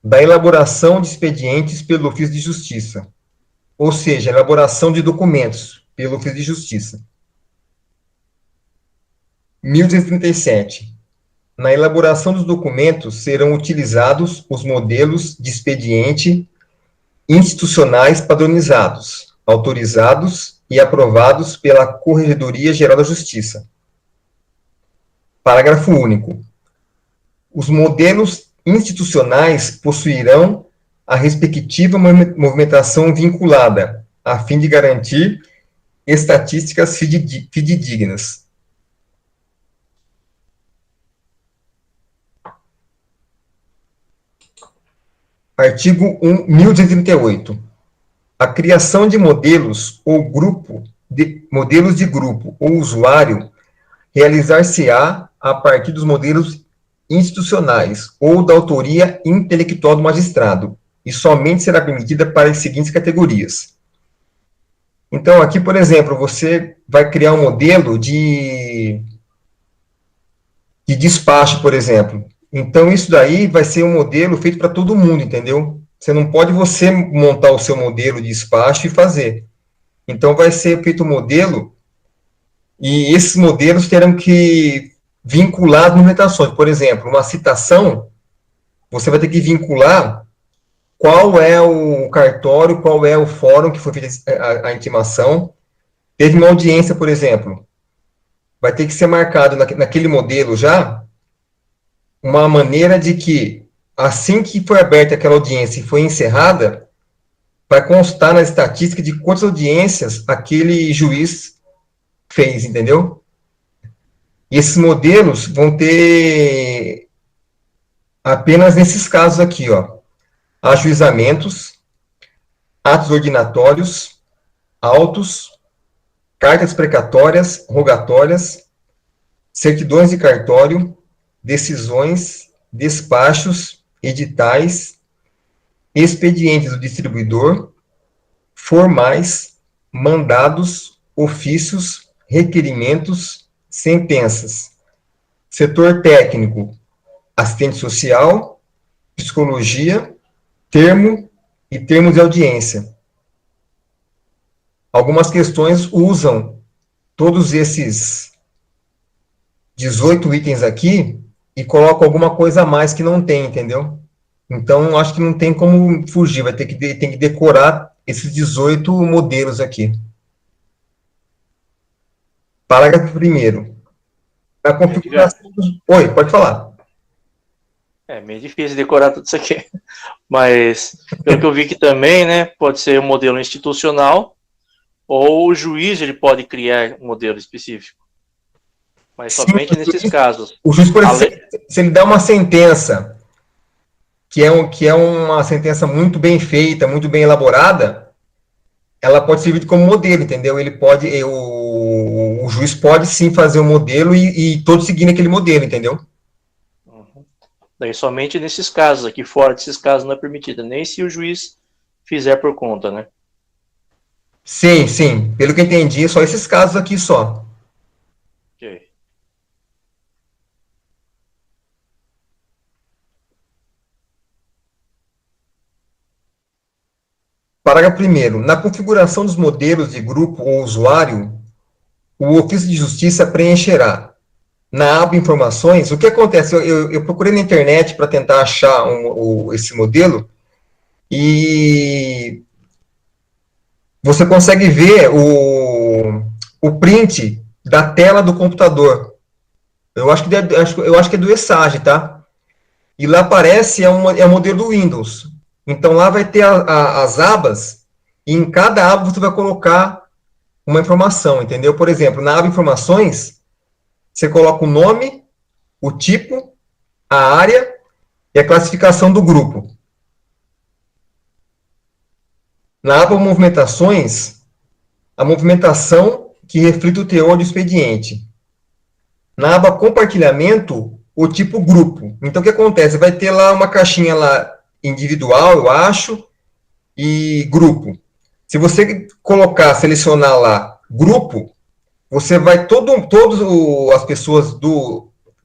Da elaboração de expedientes pelo ofício de justiça, ou seja, elaboração de documentos pelo ofício de justiça. 1237. Na elaboração dos documentos serão utilizados os modelos de expediente institucionais padronizados, autorizados e aprovados pela Corregedoria Geral da Justiça. Parágrafo único. Os modelos institucionais possuirão a respectiva movimentação vinculada, a fim de garantir estatísticas fidedignas. Artigo 1238. A criação de modelos ou modelos de grupo ou usuário realizar-se-á a partir dos modelos institucionais ou da autoria intelectual do magistrado, e somente será permitida para as seguintes categorias. Então, aqui, por exemplo, você vai criar um modelo de despacho, por exemplo. Então, isso daí vai ser um modelo feito para todo mundo, entendeu? Você não pode você montar o seu modelo de despacho e fazer. Então, vai ser feito um modelo, e esses modelos terão que vincular as movimentações. Por exemplo, uma citação, você vai ter que vincular qual é o cartório, qual é o fórum que foi feita a intimação. Teve uma audiência, por exemplo, vai ter que ser marcado naquele modelo já uma maneira de que, assim que foi aberta aquela audiência e foi encerrada, vai constar na estatística de quantas audiências aquele juiz fez, entendeu? E esses modelos vão ter apenas nesses casos aqui, ó, ajuizamentos, atos ordinatórios, autos, cartas precatórias, rogatórias, certidões de cartório, decisões, despachos, editais, expedientes do distribuidor, formais, mandados, ofícios, requerimentos, sentenças, setor técnico, assistente social, psicologia, termo e termos de audiência. Algumas questões usam todos esses 18 itens aqui e colocam alguma coisa a mais que não tem, entendeu? Então, acho que não tem como fugir, tem que decorar esses 18 modelos aqui. Parágrafo 1º. Na configuração dos... Oi, pode falar. É meio difícil decorar tudo isso aqui. Mas, pelo que eu vi aqui também, né, pode ser um modelo institucional ou o juiz ele pode criar um modelo específico. Mas somente nesses casos. O juiz, por exemplo, se ele dá uma sentença que é uma sentença muito bem feita, muito bem elaborada, ela pode servir como modelo, entendeu? Ele pode, o juiz pode sim fazer um modelo e todos seguindo aquele modelo, entendeu? Daí somente nesses casos aqui, fora desses casos não é permitido, nem se o juiz fizer por conta, né? Sim, sim. Pelo que eu entendi, só esses casos aqui só. Ok. Parágrafo 1º. Na configuração dos modelos de grupo ou usuário, o ofício de justiça preencherá, na aba Informações, o que acontece? Eu procurei na internet para tentar achar esse modelo, e você consegue ver o print da tela do computador. Eu acho que é do ESAGE, tá? E lá aparece, é o modelo do Windows. Então, lá vai ter as abas, e em cada aba você vai colocar uma informação, entendeu? Por exemplo, na aba Informações, você coloca o nome, o tipo, a área e a classificação do grupo. Na aba Movimentações, a movimentação que reflete o teor do expediente. Na aba Compartilhamento, o tipo grupo. Então, o que acontece? Vai ter lá uma caixinha lá individual, eu acho, e grupo. Se você selecionar lá grupo, você vai, todas as pessoas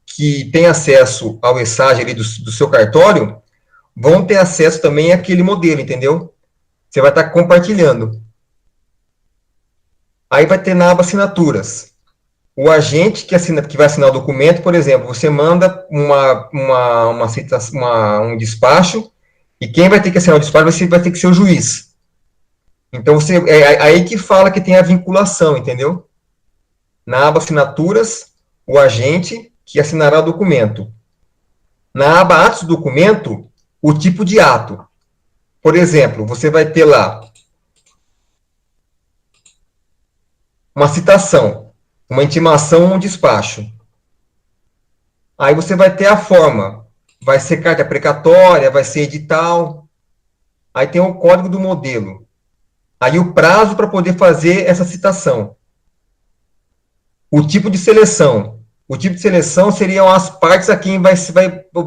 que têm acesso ao ESAGE ali do seu cartório, vão ter acesso também àquele modelo, entendeu? Você vai estar compartilhando. Aí vai ter na aba Assinaturas. O agente que vai assinar o documento, por exemplo, você manda um despacho, e quem vai ter que assinar o despacho vai ter que ser o juiz. Então, é aí que fala que tem a vinculação, entendeu? Na aba Assinaturas, o agente que assinará o documento. Na aba Atos do documento, o tipo de ato. Por exemplo, você vai ter lá uma citação, uma intimação ou um despacho. Aí você vai ter a forma. Vai ser carta precatória, vai ser edital. Aí tem o código do modelo. Aí o prazo para poder fazer essa citação. O tipo de seleção. O tipo de seleção seriam as partes a quem vai ser o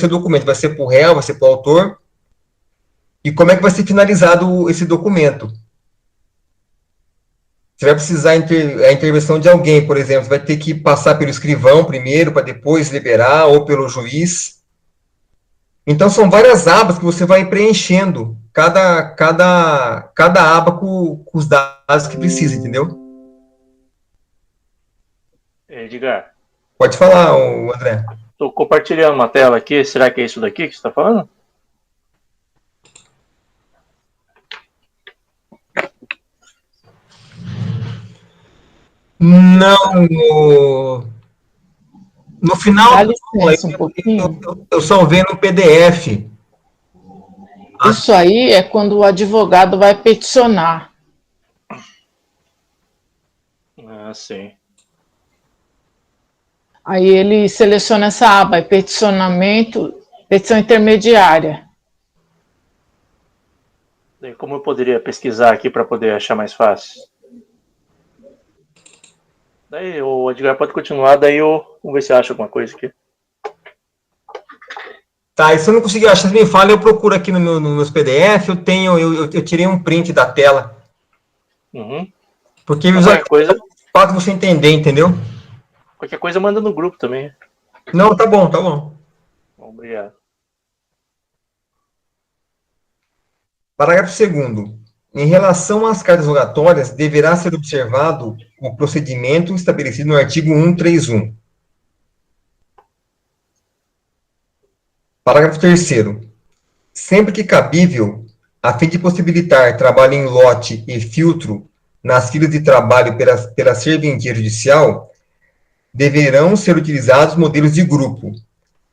documento. Vai ser para o réu, vai ser para o autor. E como é que vai ser finalizado esse documento. Você vai precisar a intervenção de alguém, por exemplo. Você vai ter que passar pelo escrivão primeiro, para depois liberar, ou pelo juiz. Então, são várias abas que você vai preenchendo. Cada aba com os dados que precisa, entendeu? Edgar. Pode falar, André. Estou compartilhando uma tela aqui. Será que é isso daqui que você está falando? Não. No final, Dá licença um pouquinho. eu só vendo no PDF. Isso aí é quando o advogado vai peticionar. Ah, sim. Aí ele seleciona essa aba, peticionamento, petição intermediária. Daí, como eu poderia pesquisar aqui para poder achar mais fácil? Daí o Edgar pode continuar, daí vamos ver se acha alguma coisa aqui. Tá, e se eu não conseguir achar, me fala, eu procuro aqui no meus PDF, eu tirei um print da tela. Uhum. Porque para você entender, entendeu? Qualquer coisa manda no grupo também. Não, tá bom, tá bom. Obrigado. Parágrafo 2º. Em relação às cartas rogatórias, deverá ser observado o procedimento estabelecido no artigo 131. Parágrafo 3º. Sempre que cabível, a fim de possibilitar trabalho em lote e filtro nas filas de trabalho pela serventia judicial, deverão ser utilizados modelos de grupo,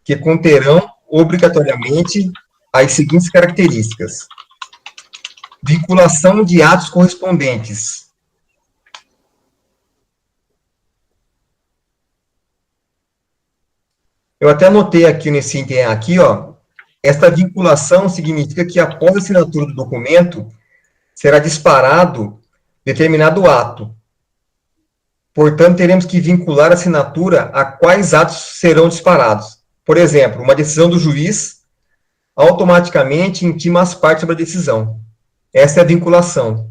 que conterão obrigatoriamente as seguintes características: vinculação de atos correspondentes, Eu até anotei aqui nesse item aqui, ó, esta vinculação significa que após a assinatura do documento, será disparado determinado ato. Portanto, teremos que vincular a assinatura a quais atos serão disparados. Por exemplo, uma decisão do juiz automaticamente intima as partes sobre a decisão. Essa é a vinculação.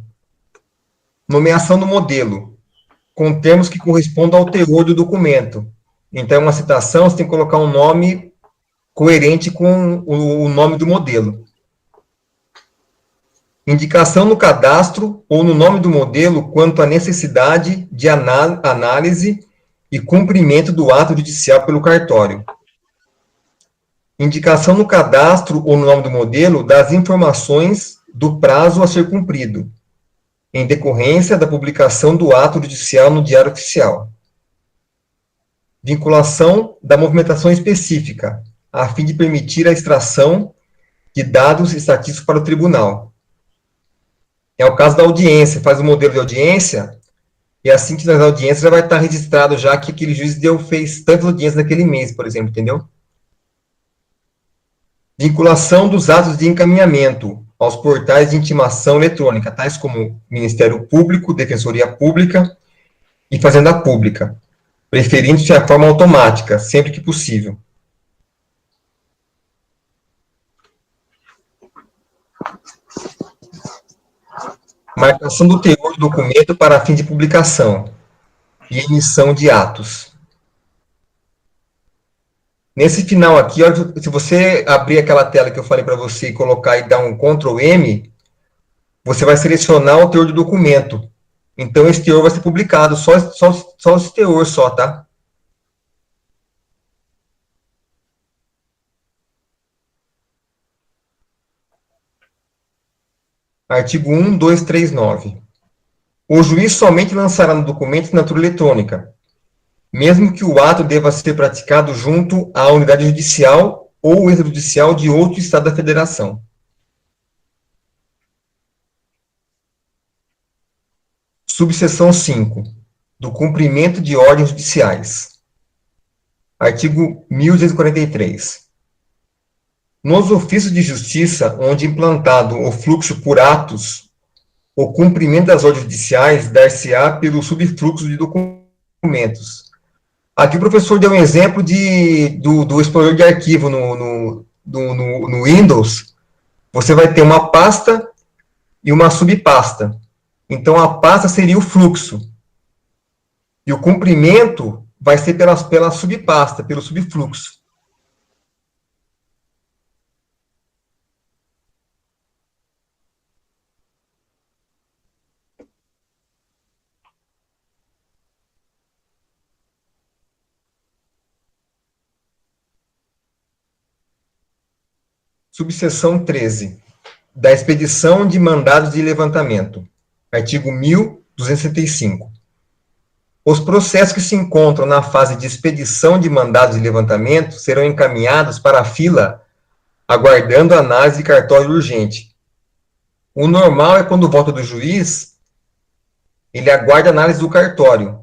Nomeação do modelo, com termos que correspondam ao teor do documento. Então, uma citação, você tem que colocar um nome coerente com o nome do modelo. Indicação no cadastro ou no nome do modelo quanto à necessidade de análise e cumprimento do ato judicial pelo cartório. Indicação no cadastro ou no nome do modelo das informações do prazo a ser cumprido, em decorrência da publicação do ato judicial no Diário Oficial. Vinculação da movimentação específica, a fim de permitir a extração de dados estatísticos para o tribunal. É o caso da audiência, faz o modelo de audiência, e assim que nas audiências já vai estar registrado já que aquele juiz fez tantas audiências naquele mês, por exemplo, entendeu? Vinculação dos atos de encaminhamento aos portais de intimação eletrônica, tais como Ministério Público, Defensoria Pública e Fazenda Pública, preferindo-se a forma automática, sempre que possível. Marcação do teor do documento para fim de publicação e emissão de atos. Nesse final aqui, se você abrir aquela tela que eu falei para você e colocar e dar um Ctrl M, você vai selecionar o teor do documento. Então, esse teor vai ser publicado, só esse teor só, tá? Artigo 1239. O juiz somente lançará no documento assinatura eletrônica, mesmo que o ato deva ser praticado junto à unidade judicial ou extrajudicial de outro estado da federação. Subseção 5. Do cumprimento de ordens judiciais. Artigo 1243. Nos ofícios de justiça, onde implantado o fluxo por atos, o cumprimento das ordens judiciais dar-se-á pelo subfluxo de documentos. Aqui o professor deu um exemplo do explorador de arquivo no Windows. Você vai ter uma pasta e uma subpasta. Então, a pasta seria o fluxo. E o cumprimento vai ser pela subpasta, pelo subfluxo. Subseção 13. Da expedição de mandados de levantamento. Artigo 1265. Os processos que se encontram na fase de expedição de mandados de levantamento serão encaminhados para a fila, aguardando a análise de cartório urgente. O normal é quando volta do juiz, ele aguarda a análise do cartório.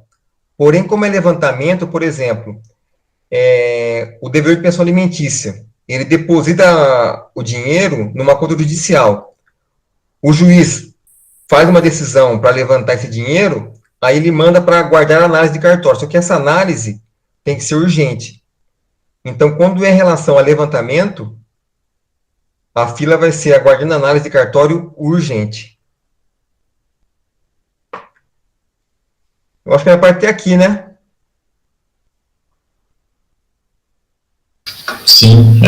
Porém, como é levantamento, por exemplo, o dever de pensão alimentícia, ele deposita o dinheiro numa conta judicial. O juiz faz uma decisão para levantar esse dinheiro, aí ele manda para guardar a análise de cartório. Só que essa análise tem que ser urgente. Então, quando é em relação a levantamento, a fila vai ser aguardando a análise de cartório urgente. Eu acho que a minha parte é aqui, né? Sim,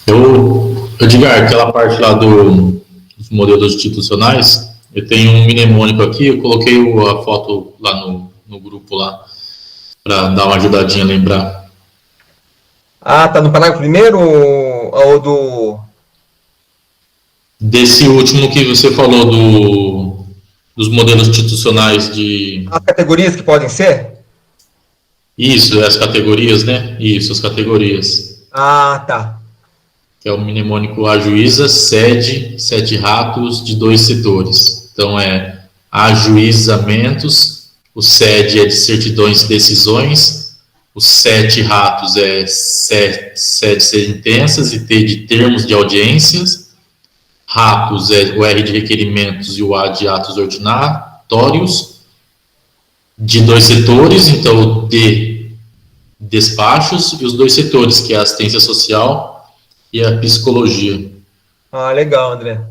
Eu digo, aquela parte lá dos modelos institucionais, eu tenho um mnemônico aqui, eu coloquei a foto lá no grupo lá, para dar uma ajudadinha a lembrar. Ah, tá no parágrafo primeiro ou do... Desse último que você falou dos modelos institucionais de... As categorias que podem ser? Isso, as categorias, né? Isso, as categorias. Ah, tá. Que é o mnemônico ajuíza, sete ratos de 2 setores. Então, ajuizamentos, o SED é de certidões e decisões, o 7 ratos é SED de sentenças e T de termos de audiências, ratos é o R de requerimentos e o A de atos ordinários, de 2 setores, então o D despachos, e os 2 setores, que é a assistência social e a psicologia. Ah, legal, André.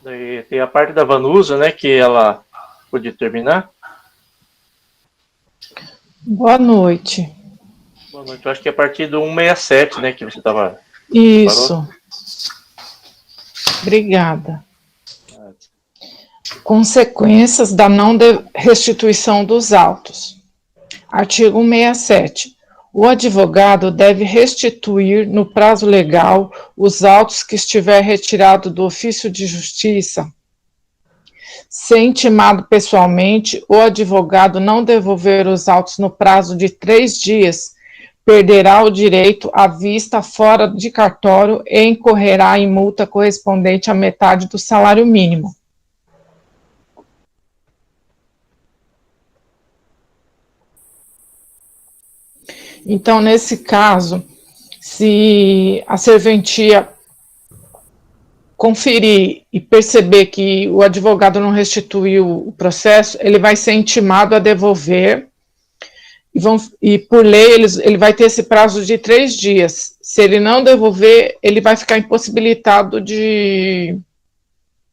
Daí tem a parte da Vanusa, né, que ela pode terminar. Boa noite. Boa noite. Eu acho que é a partir do 167, né, que você estava... Isso. Obrigada. Consequências da não restituição dos autos. Artigo 167. O advogado deve restituir no prazo legal os autos que estiver retirado do ofício de justiça. Se intimado pessoalmente, o advogado não devolver os autos no prazo de 3 dias, perderá o direito à vista fora de cartório e incorrerá em multa correspondente à metade do salário mínimo. Então, nesse caso, se a serventia conferir e perceber que o advogado não restituiu o processo, ele vai ser intimado a devolver, e por lei ele vai ter esse prazo de 3 dias. Se ele não devolver, ele vai ficar impossibilitado de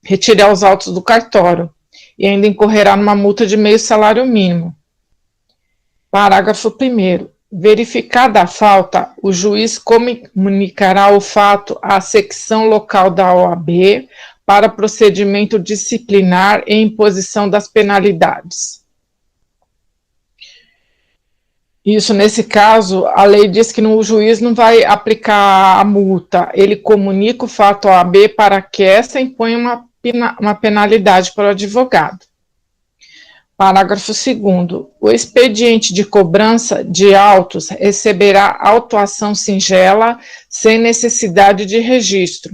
retirar os autos do cartório, e ainda incorrerá numa multa de meio salário mínimo. Parágrafo 1º. Verificada a falta, o juiz comunicará o fato à secção local da OAB para procedimento disciplinar e imposição das penalidades. Isso, nesse caso, a lei diz que o juiz não vai aplicar a multa, ele comunica o fato à OAB para que essa imponha uma penalidade para o advogado. Parágrafo 2º. O expediente de cobrança de autos receberá autuação singela sem necessidade de registro.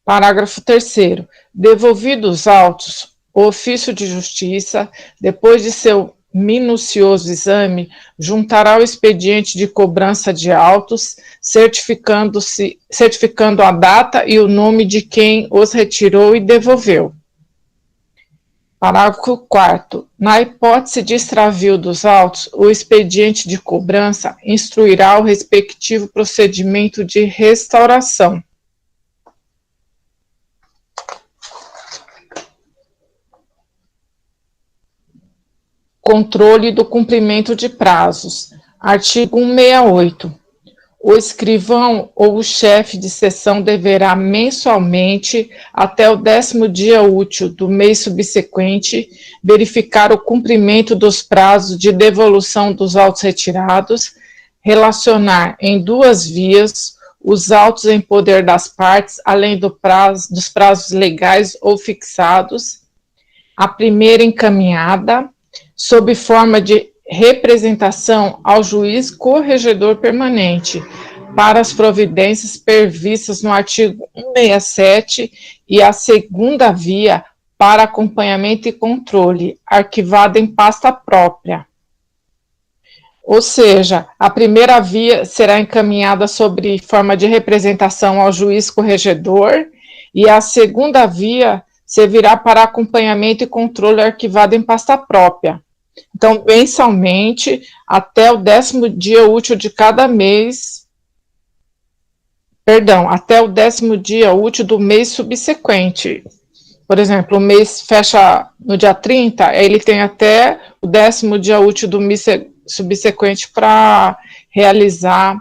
Parágrafo 3º. Devolvidos os autos, o ofício de justiça, depois de seu minucioso exame, juntará o expediente de cobrança de autos, certificando a data e o nome de quem os retirou e devolveu. Parágrafo 4º. Na hipótese de extravio dos autos, o expediente de cobrança instruirá o respectivo procedimento de restauração. Controle do cumprimento de prazos. Artigo 168. O escrivão ou o chefe de seção deverá mensalmente, até o 10º dia útil do mês subsequente, verificar o cumprimento dos prazos de devolução dos autos retirados, relacionar em 2 vias os autos em poder das partes, além dos prazos legais ou fixados, a primeira encaminhada, sob forma de representação ao juiz corregedor permanente para as providências previstas no artigo 167 e a segunda via para acompanhamento e controle, arquivada em pasta própria. Ou seja, a primeira via será encaminhada sob forma de representação ao juiz corregedor e a segunda via servirá para acompanhamento e controle arquivado em pasta própria. Então, mensalmente, até o 10º dia útil de cada mês, até o 10º dia útil do mês subsequente. Por exemplo, o mês fecha no dia 30, ele tem até o 10º dia útil do mês subsequente para realizar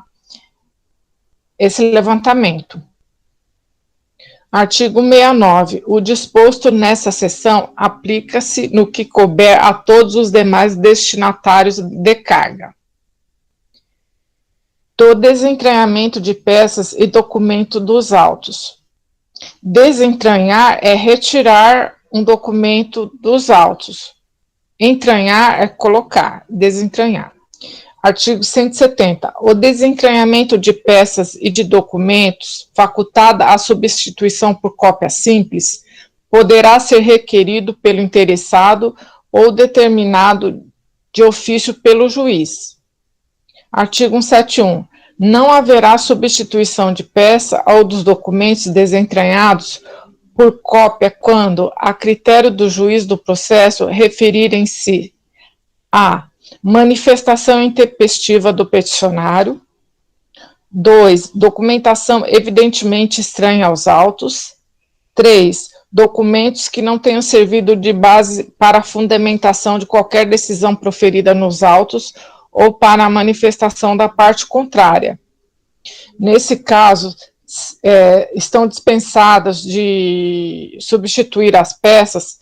esse levantamento. Artigo 69. O disposto nessa seção aplica-se no que couber a todos os demais destinatários de carga. Do desentranhamento de peças e documento dos autos. Desentranhar é retirar um documento dos autos. Entranhar é colocar, desentranhar. Artigo 170. O desentranhamento de peças e de documentos, facultada a substituição por cópia simples, poderá ser requerido pelo interessado ou determinado de ofício pelo juiz. Artigo 171. Não haverá substituição de peça ou dos documentos desentranhados por cópia quando, a critério do juiz do processo, referirem-se a manifestação intempestiva do peticionário, 2. Documentação evidentemente estranha aos autos, 3. Documentos que não tenham servido de base para a fundamentação de qualquer decisão proferida nos autos ou para a manifestação da parte contrária. Nesse caso, estão dispensadas de substituir as peças,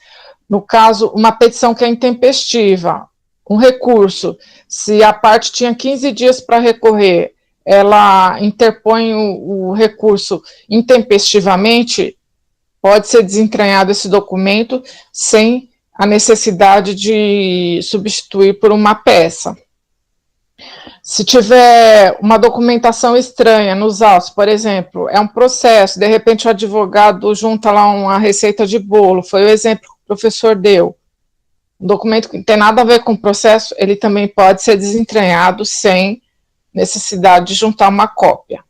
no caso, uma petição que é intempestiva, um recurso, se a parte tinha 15 dias para recorrer, ela interpõe o recurso intempestivamente, pode ser desentranhado esse documento sem a necessidade de substituir por uma peça. Se tiver uma documentação estranha nos autos, por exemplo, é um processo, de repente o advogado junta lá uma receita de bolo, foi o exemplo que o professor deu, um documento que não tem nada a ver com o processo, ele também pode ser desentranhado sem necessidade de juntar uma cópia.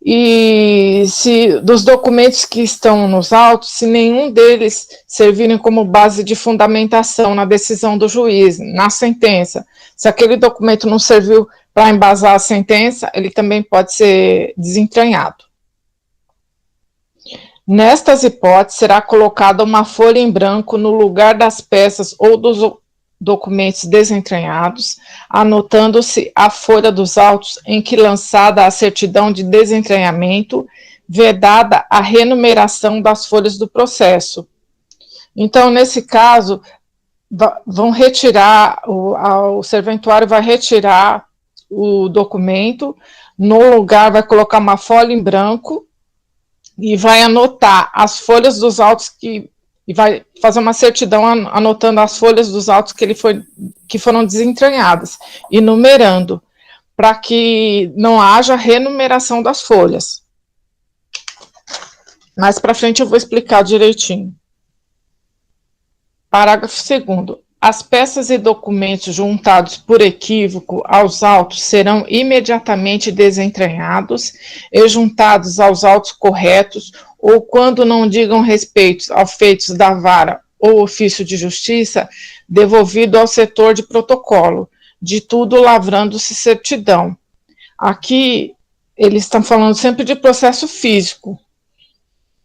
E se dos documentos que estão nos autos, se nenhum deles servirem como base de fundamentação na decisão do juiz, na sentença, se aquele documento não serviu para embasar a sentença, ele também pode ser desentranhado. Nestas hipóteses, será colocada uma folha em branco no lugar das peças ou dos documentos desentranhados, anotando-se a folha dos autos em que lançada a certidão de desentranhamento, vedada a renumeração das folhas do processo. Então, nesse caso, vão retirar, o serventuário vai retirar o documento, no lugar vai colocar uma folha em branco e vai anotar as folhas dos autos e vai fazer uma certidão anotando as folhas dos autos que foram desentranhadas e numerando, para que não haja renumeração das folhas. Mais para frente eu vou explicar direitinho. Parágrafo 2º. As peças e documentos juntados por equívoco aos autos serão imediatamente desentranhados e juntados aos autos corretos, ou quando não digam respeito aos feitos da vara ou ofício de justiça, devolvido ao setor de protocolo, de tudo lavrando-se certidão. Aqui, eles estão falando sempre de processo físico.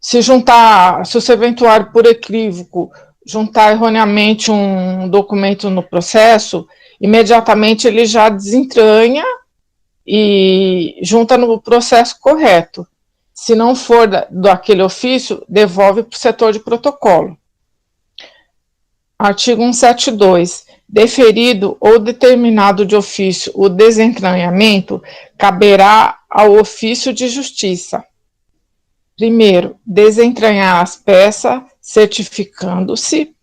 Se o serventuário por equívoco juntar erroneamente um documento no processo, imediatamente ele já desentranha e junta no processo correto. Se não for daquele ofício, devolve para o setor de protocolo. Artigo 172. Deferido ou determinado de ofício o desentranhamento, caberá ao ofício de justiça. Primeiro, desentranhar as peças, certificando-se.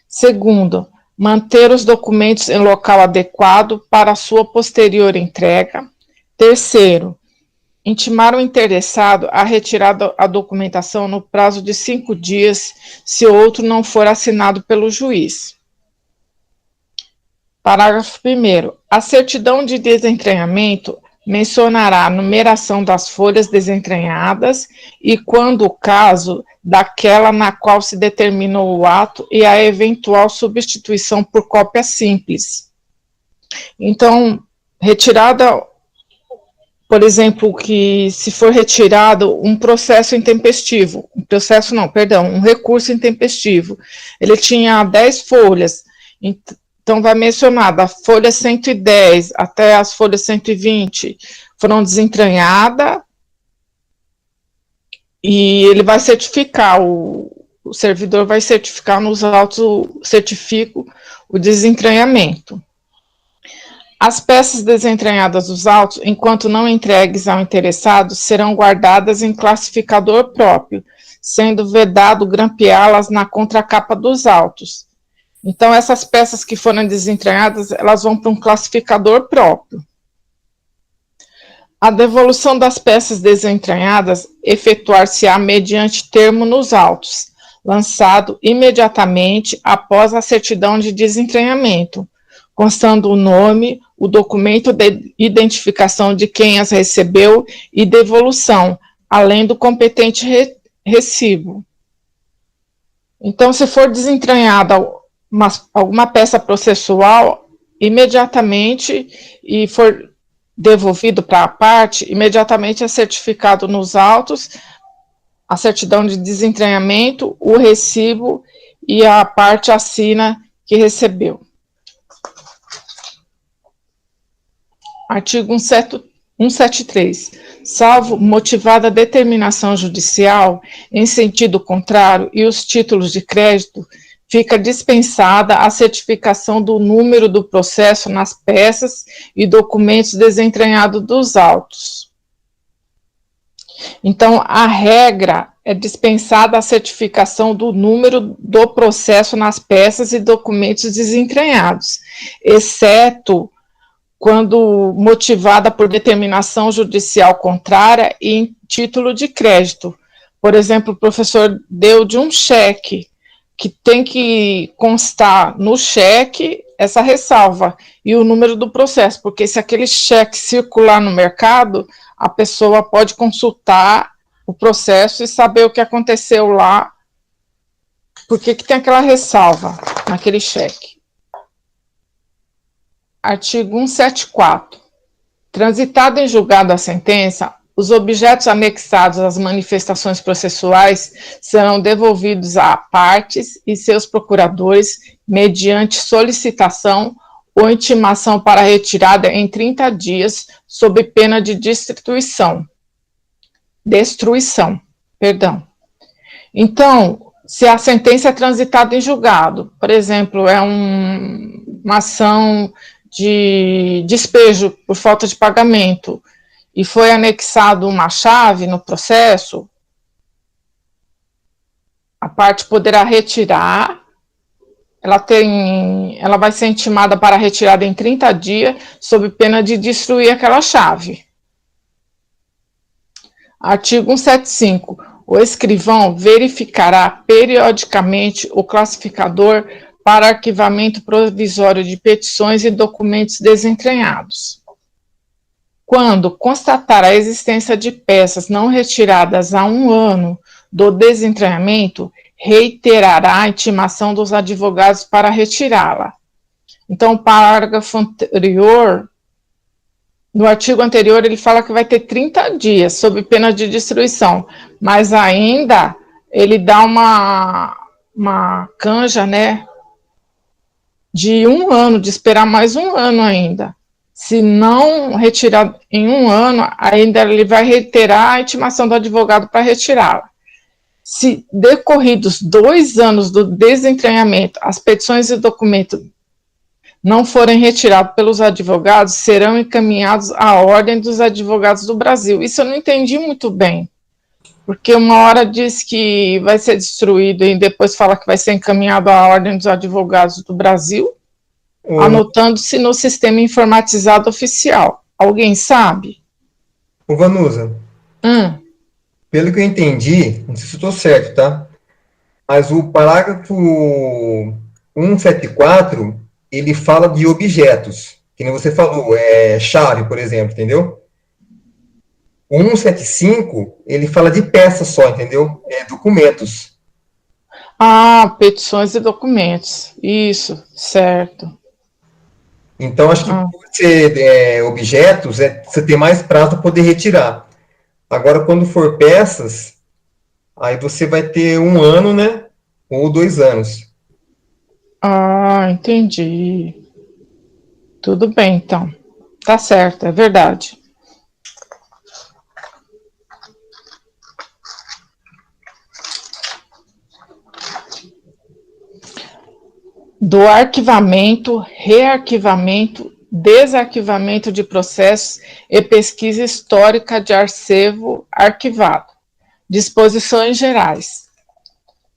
Segundo, manter os documentos em local adequado para sua posterior entrega. Terceiro, intimar o interessado a retirar a documentação no prazo de 5 dias, se outro não for assinado pelo juiz. Parágrafo 1º. A certidão de desentranhamento mencionará a numeração das folhas desentranhadas e, quando o caso, daquela na qual se determinou o ato e a eventual substituição por cópia simples. Então, retirada, por exemplo, que se for retirado um processo intempestivo, um recurso intempestivo, ele tinha 10 folhas, então vai mencionar da folha 110 até as folhas 120 foram desentranhadas, e ele vai certificar, o servidor vai certificar nos autos, certifico o desentranhamento. As peças desentranhadas dos autos, enquanto não entregues ao interessado, serão guardadas em classificador próprio, sendo vedado grampeá-las na contracapa dos autos. Então, essas peças que foram desentranhadas, elas vão para um classificador próprio. A devolução das peças desentranhadas efetuar-se-á mediante termo nos autos, lançado imediatamente após a certidão de desentranhamento, constando o nome, o documento de identificação de quem as recebeu e devolução, além do competente recibo. Então, se for desentranhada alguma peça processual, imediatamente, e for devolvido para a parte, imediatamente é certificado nos autos a certidão de desentranhamento, o recibo, e a parte assina que recebeu. Artigo 173. Salvo motivada determinação judicial em sentido contrário e os títulos de crédito, fica dispensada a certificação do número do processo nas peças e documentos desentranhados dos autos. Então, a regra é dispensada a certificação do número do processo nas peças e documentos desentranhados, exceto quando motivada por determinação judicial contrária e em título de crédito. Por exemplo, o professor deu de um cheque, que tem que constar no cheque essa ressalva e o número do processo, porque se aquele cheque circular no mercado, a pessoa pode consultar o processo e saber o que aconteceu lá, porque que tem aquela ressalva naquele cheque. Artigo 174. Transitada em julgado a sentença, os objetos anexados às manifestações processuais serão devolvidos a partes e seus procuradores mediante solicitação ou intimação para retirada em 30 dias, sob pena de destruição. Então, se a sentença é transitada em julgado, por exemplo, é uma ação de despejo por falta de pagamento, e foi anexado uma chave no processo, a parte poderá retirar, ela vai ser intimada para retirada em 30 dias, sob pena de destruir aquela chave. Artigo 175. O escrivão verificará periodicamente o classificador para arquivamento provisório de petições e documentos desentranhados. Quando constatar a existência de peças não retiradas há 1 ano do desentranhamento, reiterará a intimação dos advogados para retirá-la. Então, o parágrafo anterior, no artigo anterior, ele fala que vai ter 30 dias, sob pena de destruição, mas ainda ele dá uma canja, né, de 1 ano, de esperar mais 1 ano ainda. Se não retirar em 1 ano, ainda ele vai reiterar a intimação do advogado para retirá-la. Se decorridos 2 anos do desentranhamento, as petições e documentos não forem retirados pelos advogados, serão encaminhados à Ordem dos Advogados do Brasil. Isso eu não entendi muito bem, porque uma hora diz que vai ser destruído e depois fala que vai ser encaminhado à Ordem dos Advogados do Brasil, anotando-se no sistema informatizado oficial. Alguém sabe? Ô, Vanusa, pelo que eu entendi, não sei se eu estou certo, tá? Mas o parágrafo 174, ele fala de objetos, que nem você falou, chave, por exemplo, entendeu? O 175, ele fala de peças só, entendeu? Documentos. Ah, petições e documentos. Isso, certo. Então, acho que por ser objetos, você tem mais prazo para poder retirar. Agora, quando for peças, aí você vai ter 1 ano, né? Ou 2 anos. Ah, entendi. Tudo bem, então. Tá certo, é verdade. Do arquivamento, rearquivamento, desarquivamento de processos e pesquisa histórica de arquivo arquivado. Disposições gerais.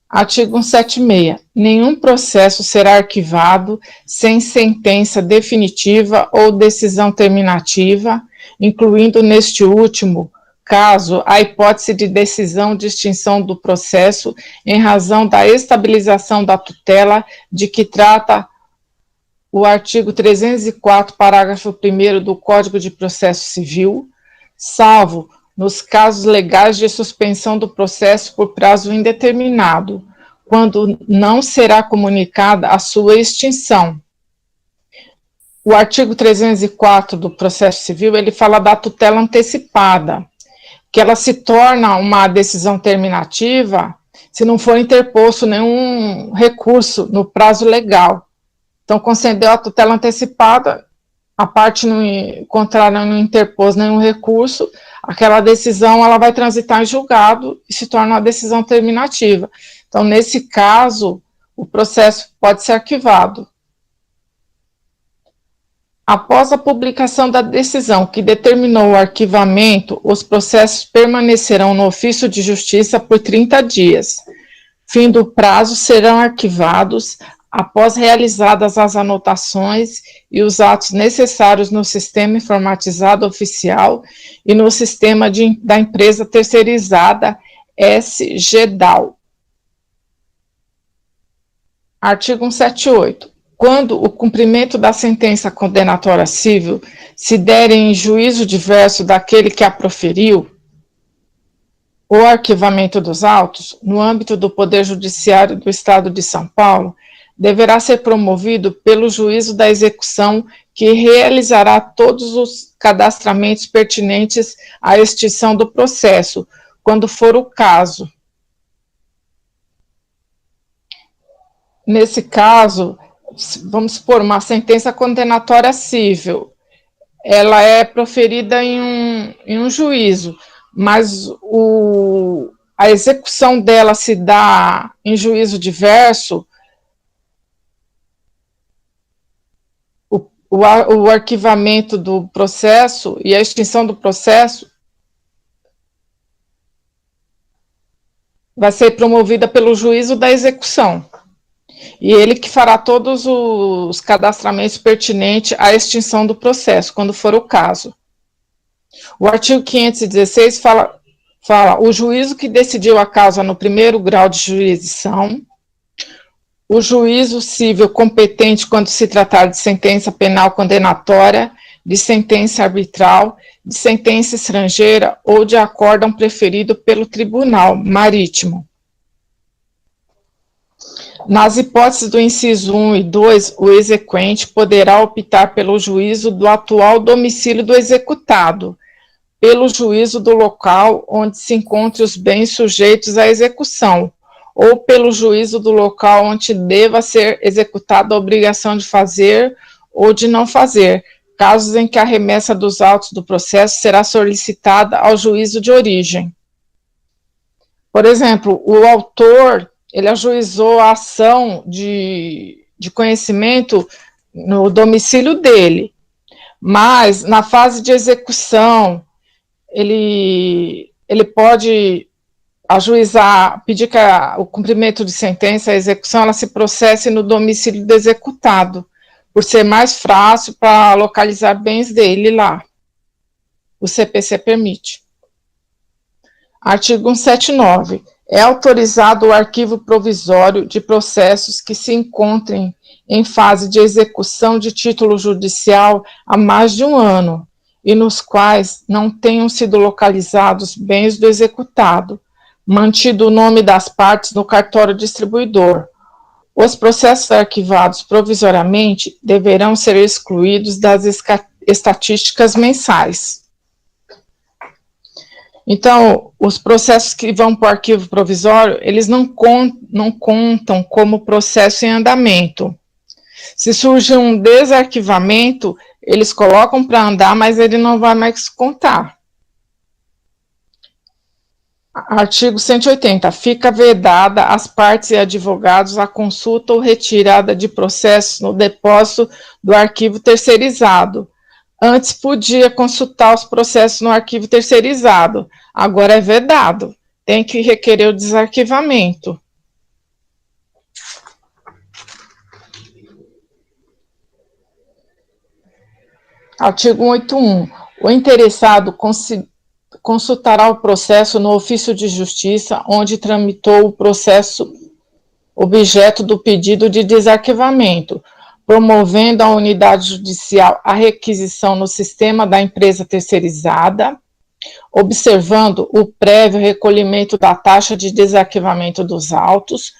Artigo 176. Nenhum processo será arquivado sem sentença definitiva ou decisão terminativa, incluindo neste último caso, a hipótese de decisão de extinção do processo em razão da estabilização da tutela de que trata o artigo 304, parágrafo 1º do Código de Processo Civil, salvo nos casos legais de suspensão do processo por prazo indeterminado, quando não será comunicada a sua extinção. O artigo 304 do Processo Civil, ele fala da tutela antecipada, que ela se torna uma decisão terminativa se não for interposto nenhum recurso no prazo legal. Então, concedeu a tutela antecipada, a parte contrária não interpôs nenhum recurso, aquela decisão ela vai transitar em julgado e se torna uma decisão terminativa. Então, nesse caso, o processo pode ser arquivado. Após a publicação da decisão que determinou o arquivamento, os processos permanecerão no ofício de justiça por 30 dias. Fim do prazo, serão arquivados após realizadas as anotações e os atos necessários no sistema informatizado oficial e no sistema da empresa terceirizada SGDAL. Artigo 178. Quando o cumprimento da sentença condenatória civil se der em juízo diverso daquele que a proferiu, o arquivamento dos autos, no âmbito do Poder Judiciário do Estado de São Paulo, deverá ser promovido pelo juízo da execução, que realizará todos os cadastramentos pertinentes à extinção do processo, quando for o caso. Nesse caso, vamos supor, uma sentença condenatória civil, ela é proferida em um juízo, mas a execução dela se dá em juízo diverso, o arquivamento do processo e a extinção do processo vai ser promovida pelo juízo da execução. E ele que fará todos os cadastramentos pertinentes à extinção do processo, quando for o caso. O artigo 516 fala o juízo que decidiu a causa no primeiro grau de jurisdição, o juízo civil competente quando se tratar de sentença penal condenatória, de sentença arbitral, de sentença estrangeira ou de acórdão preferido pelo Tribunal Marítimo. Nas hipóteses do inciso 1 e 2, o exequente poderá optar pelo juízo do atual domicílio do executado, pelo juízo do local onde se encontrem os bens sujeitos à execução, ou pelo juízo do local onde deva ser executada a obrigação de fazer ou de não fazer, casos em que a remessa dos autos do processo será solicitada ao juízo de origem. Por exemplo, o autor, ele ajuizou a ação de conhecimento no domicílio dele, mas na fase de execução, ele pode ajuizar, pedir que o cumprimento de sentença, a execução, ela se processe no domicílio do executado, por ser mais fácil para localizar bens dele lá. O CPC permite. Artigo 179. É autorizado o arquivo provisório de processos que se encontrem em fase de execução de título judicial há mais de um ano, e nos quais não tenham sido localizados bens do executado, mantido o nome das partes no cartório distribuidor. Os processos arquivados provisoriamente deverão ser excluídos das estatísticas mensais. Então, os processos que vão para o arquivo provisório, eles não contam como processo em andamento. Se surge um desarquivamento, eles colocam para andar, mas ele não vai mais contar. Artigo 180. Fica vedada às partes e advogados a consulta ou retirada de processos no depósito do arquivo terceirizado. Antes podia consultar os processos no arquivo terceirizado, agora é vedado. Tem que requerer o desarquivamento. Artigo 181. O interessado consultará o processo no ofício de justiça onde tramitou o processo objeto do pedido de desarquivamento, promovendo a unidade judicial a requisição no sistema da empresa terceirizada, observando o prévio recolhimento da taxa de desarquivamento dos autos,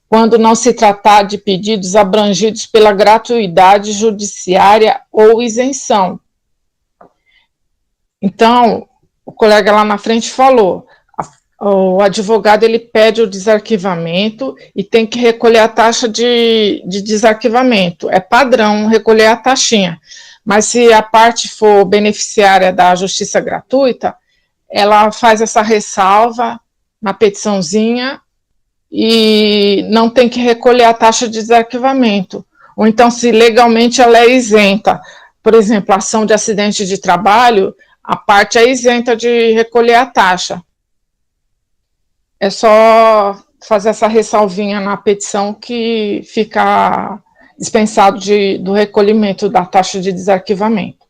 quando não se tratar de pedidos abrangidos pela gratuidade judiciária ou isenção. Então, o colega lá na frente falou, o advogado ele pede o desarquivamento e tem que recolher a taxa de desarquivamento. É padrão recolher a taxinha. Mas se a parte for beneficiária da justiça gratuita, ela faz essa ressalva na petiçãozinha e não tem que recolher a taxa de desarquivamento. Ou então, se legalmente ela é isenta, por exemplo, ação de acidente de trabalho, a parte é isenta de recolher a taxa. É só fazer essa ressalvinha na petição que fica dispensado do recolhimento da taxa de desarquivamento.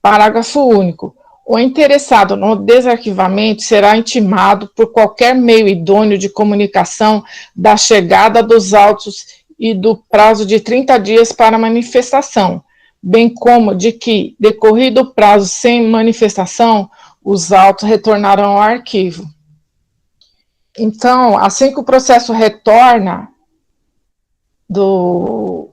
Parágrafo único. O interessado no desarquivamento será intimado por qualquer meio idôneo de comunicação da chegada dos autos e do prazo de 30 dias para manifestação, bem como de que, decorrido o prazo sem manifestação, os autos retornarão ao arquivo. Então, assim que o processo retorna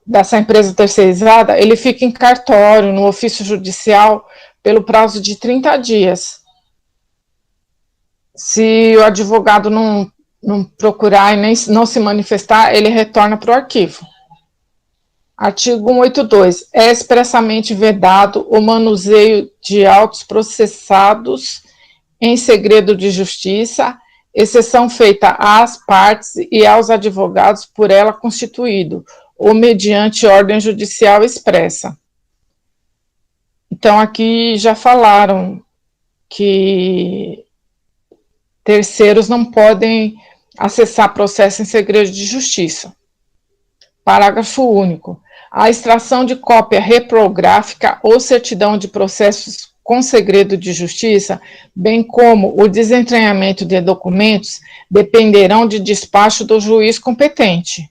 dessa empresa terceirizada, ele fica em cartório, no ofício judicial, pelo prazo de 30 dias. Se o advogado não procurar e não se manifestar, ele retorna para o arquivo. Artigo 182. É expressamente vedado o manuseio de autos processados em segredo de justiça, exceção feita às partes e aos advogados por ela constituído, ou mediante ordem judicial expressa. Então, aqui já falaram que terceiros não podem acessar processo em segredo de justiça. Parágrafo único. A extração de cópia reprográfica ou certidão de processos com segredo de justiça, bem como o desentranhamento de documentos, dependerão de despacho do juiz competente.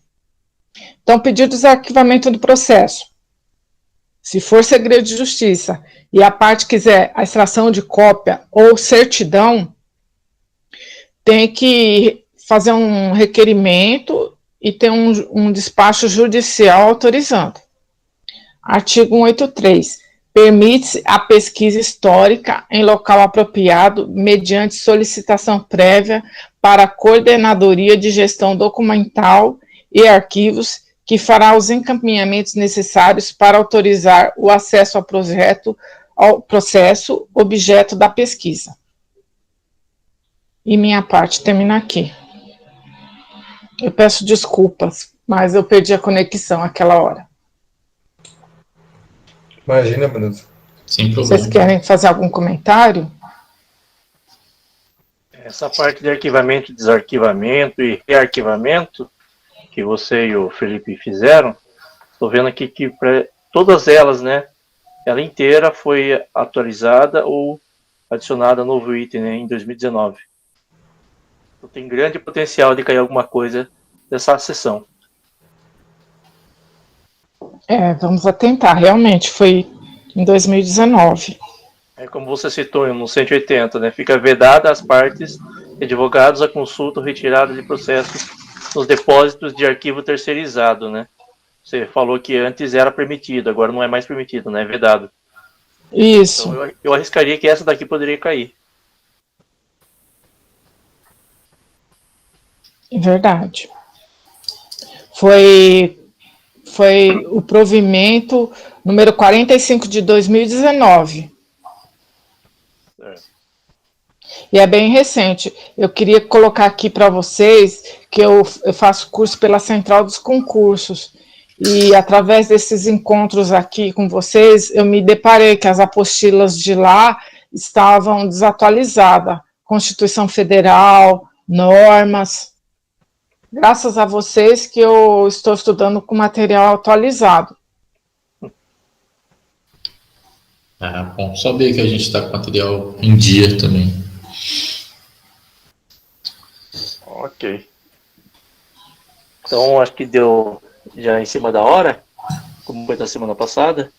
Então, pedir desarquivamento do processo. Se for segredo de justiça e a parte quiser a extração de cópia ou certidão, tem que fazer um requerimento e ter um despacho judicial autorizando. Artigo 183. Permite-se a pesquisa histórica em local apropriado mediante solicitação prévia para a Coordenadoria de Gestão Documental e Arquivos, que fará os encaminhamentos necessários para autorizar o acesso ao processo objeto da pesquisa. E minha parte termina aqui. Eu peço desculpas, mas eu perdi a conexão àquela hora. Imagina, Bruno. Sem problema. Vocês querem fazer algum comentário? Essa parte de arquivamento, desarquivamento e rearquivamento que você e o Felipe fizeram, estou vendo aqui que para todas elas, né, ela inteira foi atualizada ou adicionada novo item, né, em 2019. Então, tem grande potencial de cair alguma coisa dessa sessão. Vamos atentar, realmente, foi em 2019. É como você citou no 180, né? Fica vedada às partes e advogados a consulta ou retirada de processos nos depósitos de arquivo terceirizado, né? Você falou que antes era permitido, agora não é mais permitido, né? É vedado. Isso. Então, eu arriscaria que essa daqui poderia cair. Verdade. Foi o provimento número 45 de 2019. E é bem recente. Eu queria colocar aqui para vocês que eu faço curso pela Central dos Concursos. E através desses encontros aqui com vocês, eu me deparei que as apostilas de lá estavam desatualizadas. Constituição Federal, normas. Graças a vocês que eu estou estudando com material atualizado. É bom saber que a gente está com material em dia também. Ok. Então, acho que deu já em cima da hora, como foi da semana passada.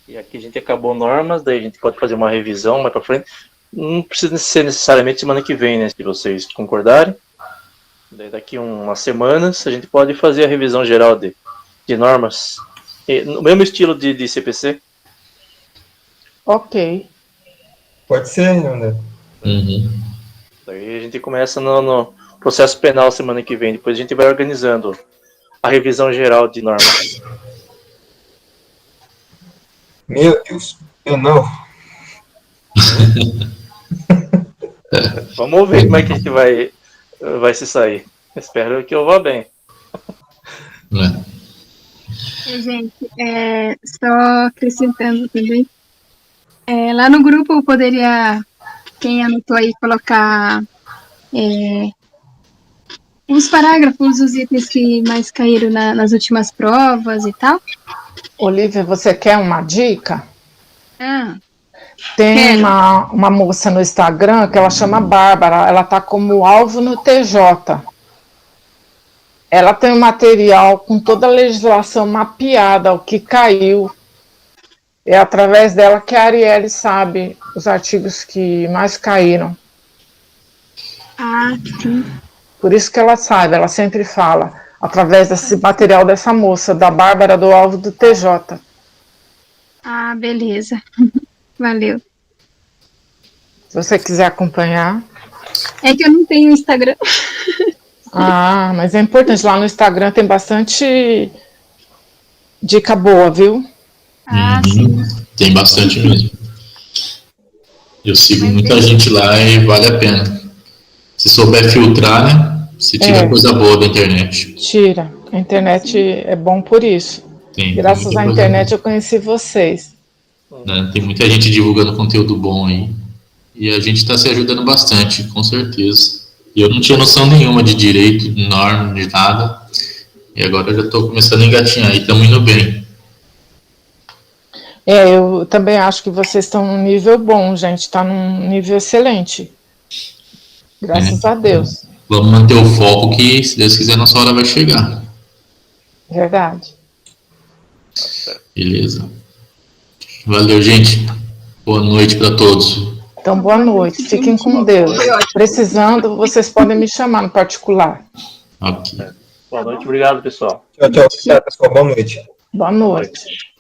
E aqui a gente acabou normas, daí a gente pode fazer uma revisão mais para frente. Não precisa ser necessariamente semana que vem, né? Se vocês concordarem. Daí daqui umas semanas a gente pode fazer a revisão geral de normas. No mesmo estilo de CPC. Ok. Pode ser, André. Uhum. Daí a gente começa no processo penal semana que vem. Depois a gente vai organizando a revisão geral de normas. Meu Deus, eu não. Vamos ver como é que a gente vai se sair. Espero que eu vá bem. Gente, só acrescentando também. Lá no grupo eu poderia, quem anotou aí, colocar os parágrafos, os itens que mais caíram nas últimas provas e tal. Olivia, você quer uma dica? Tem Quero. uma moça no Instagram que ela chama Bárbara, ela tá como alvo no TJ. Ela tem um material com toda a legislação mapeada, o que caiu. É através dela que a Arielle sabe os artigos que mais caíram. Sim. Por isso que ela sabe, ela sempre fala, através desse material dessa moça, da Bárbara do alvo do TJ. Beleza. Valeu. Se você quiser acompanhar. É que eu não tenho Instagram. Mas é importante, lá no Instagram tem bastante dica boa, viu? Sim. Tem bastante mesmo. Eu sigo muita gente lá e vale a pena. Se souber filtrar, né? Se tira coisa boa da internet. Tira. A internet é bom por isso. Graças à internet eu conheci vocês. Né? Tem muita gente divulgando conteúdo bom aí. E a gente está se ajudando bastante, com certeza. E eu não tinha noção nenhuma de direito, de norma, de nada. E agora eu já estou começando a engatinhar e estamos indo bem. Eu também acho que vocês estão num nível bom, gente. Está num nível excelente. Graças a Deus. Vamos manter o foco que, se Deus quiser, nossa hora vai chegar. Verdade. Beleza. Valeu, gente. Boa noite para todos. Então, boa noite. Fiquem com Deus. Precisando, vocês podem me chamar no particular. Ok. Boa noite, obrigado, pessoal. Tchau, pessoal. Boa noite. Boa noite.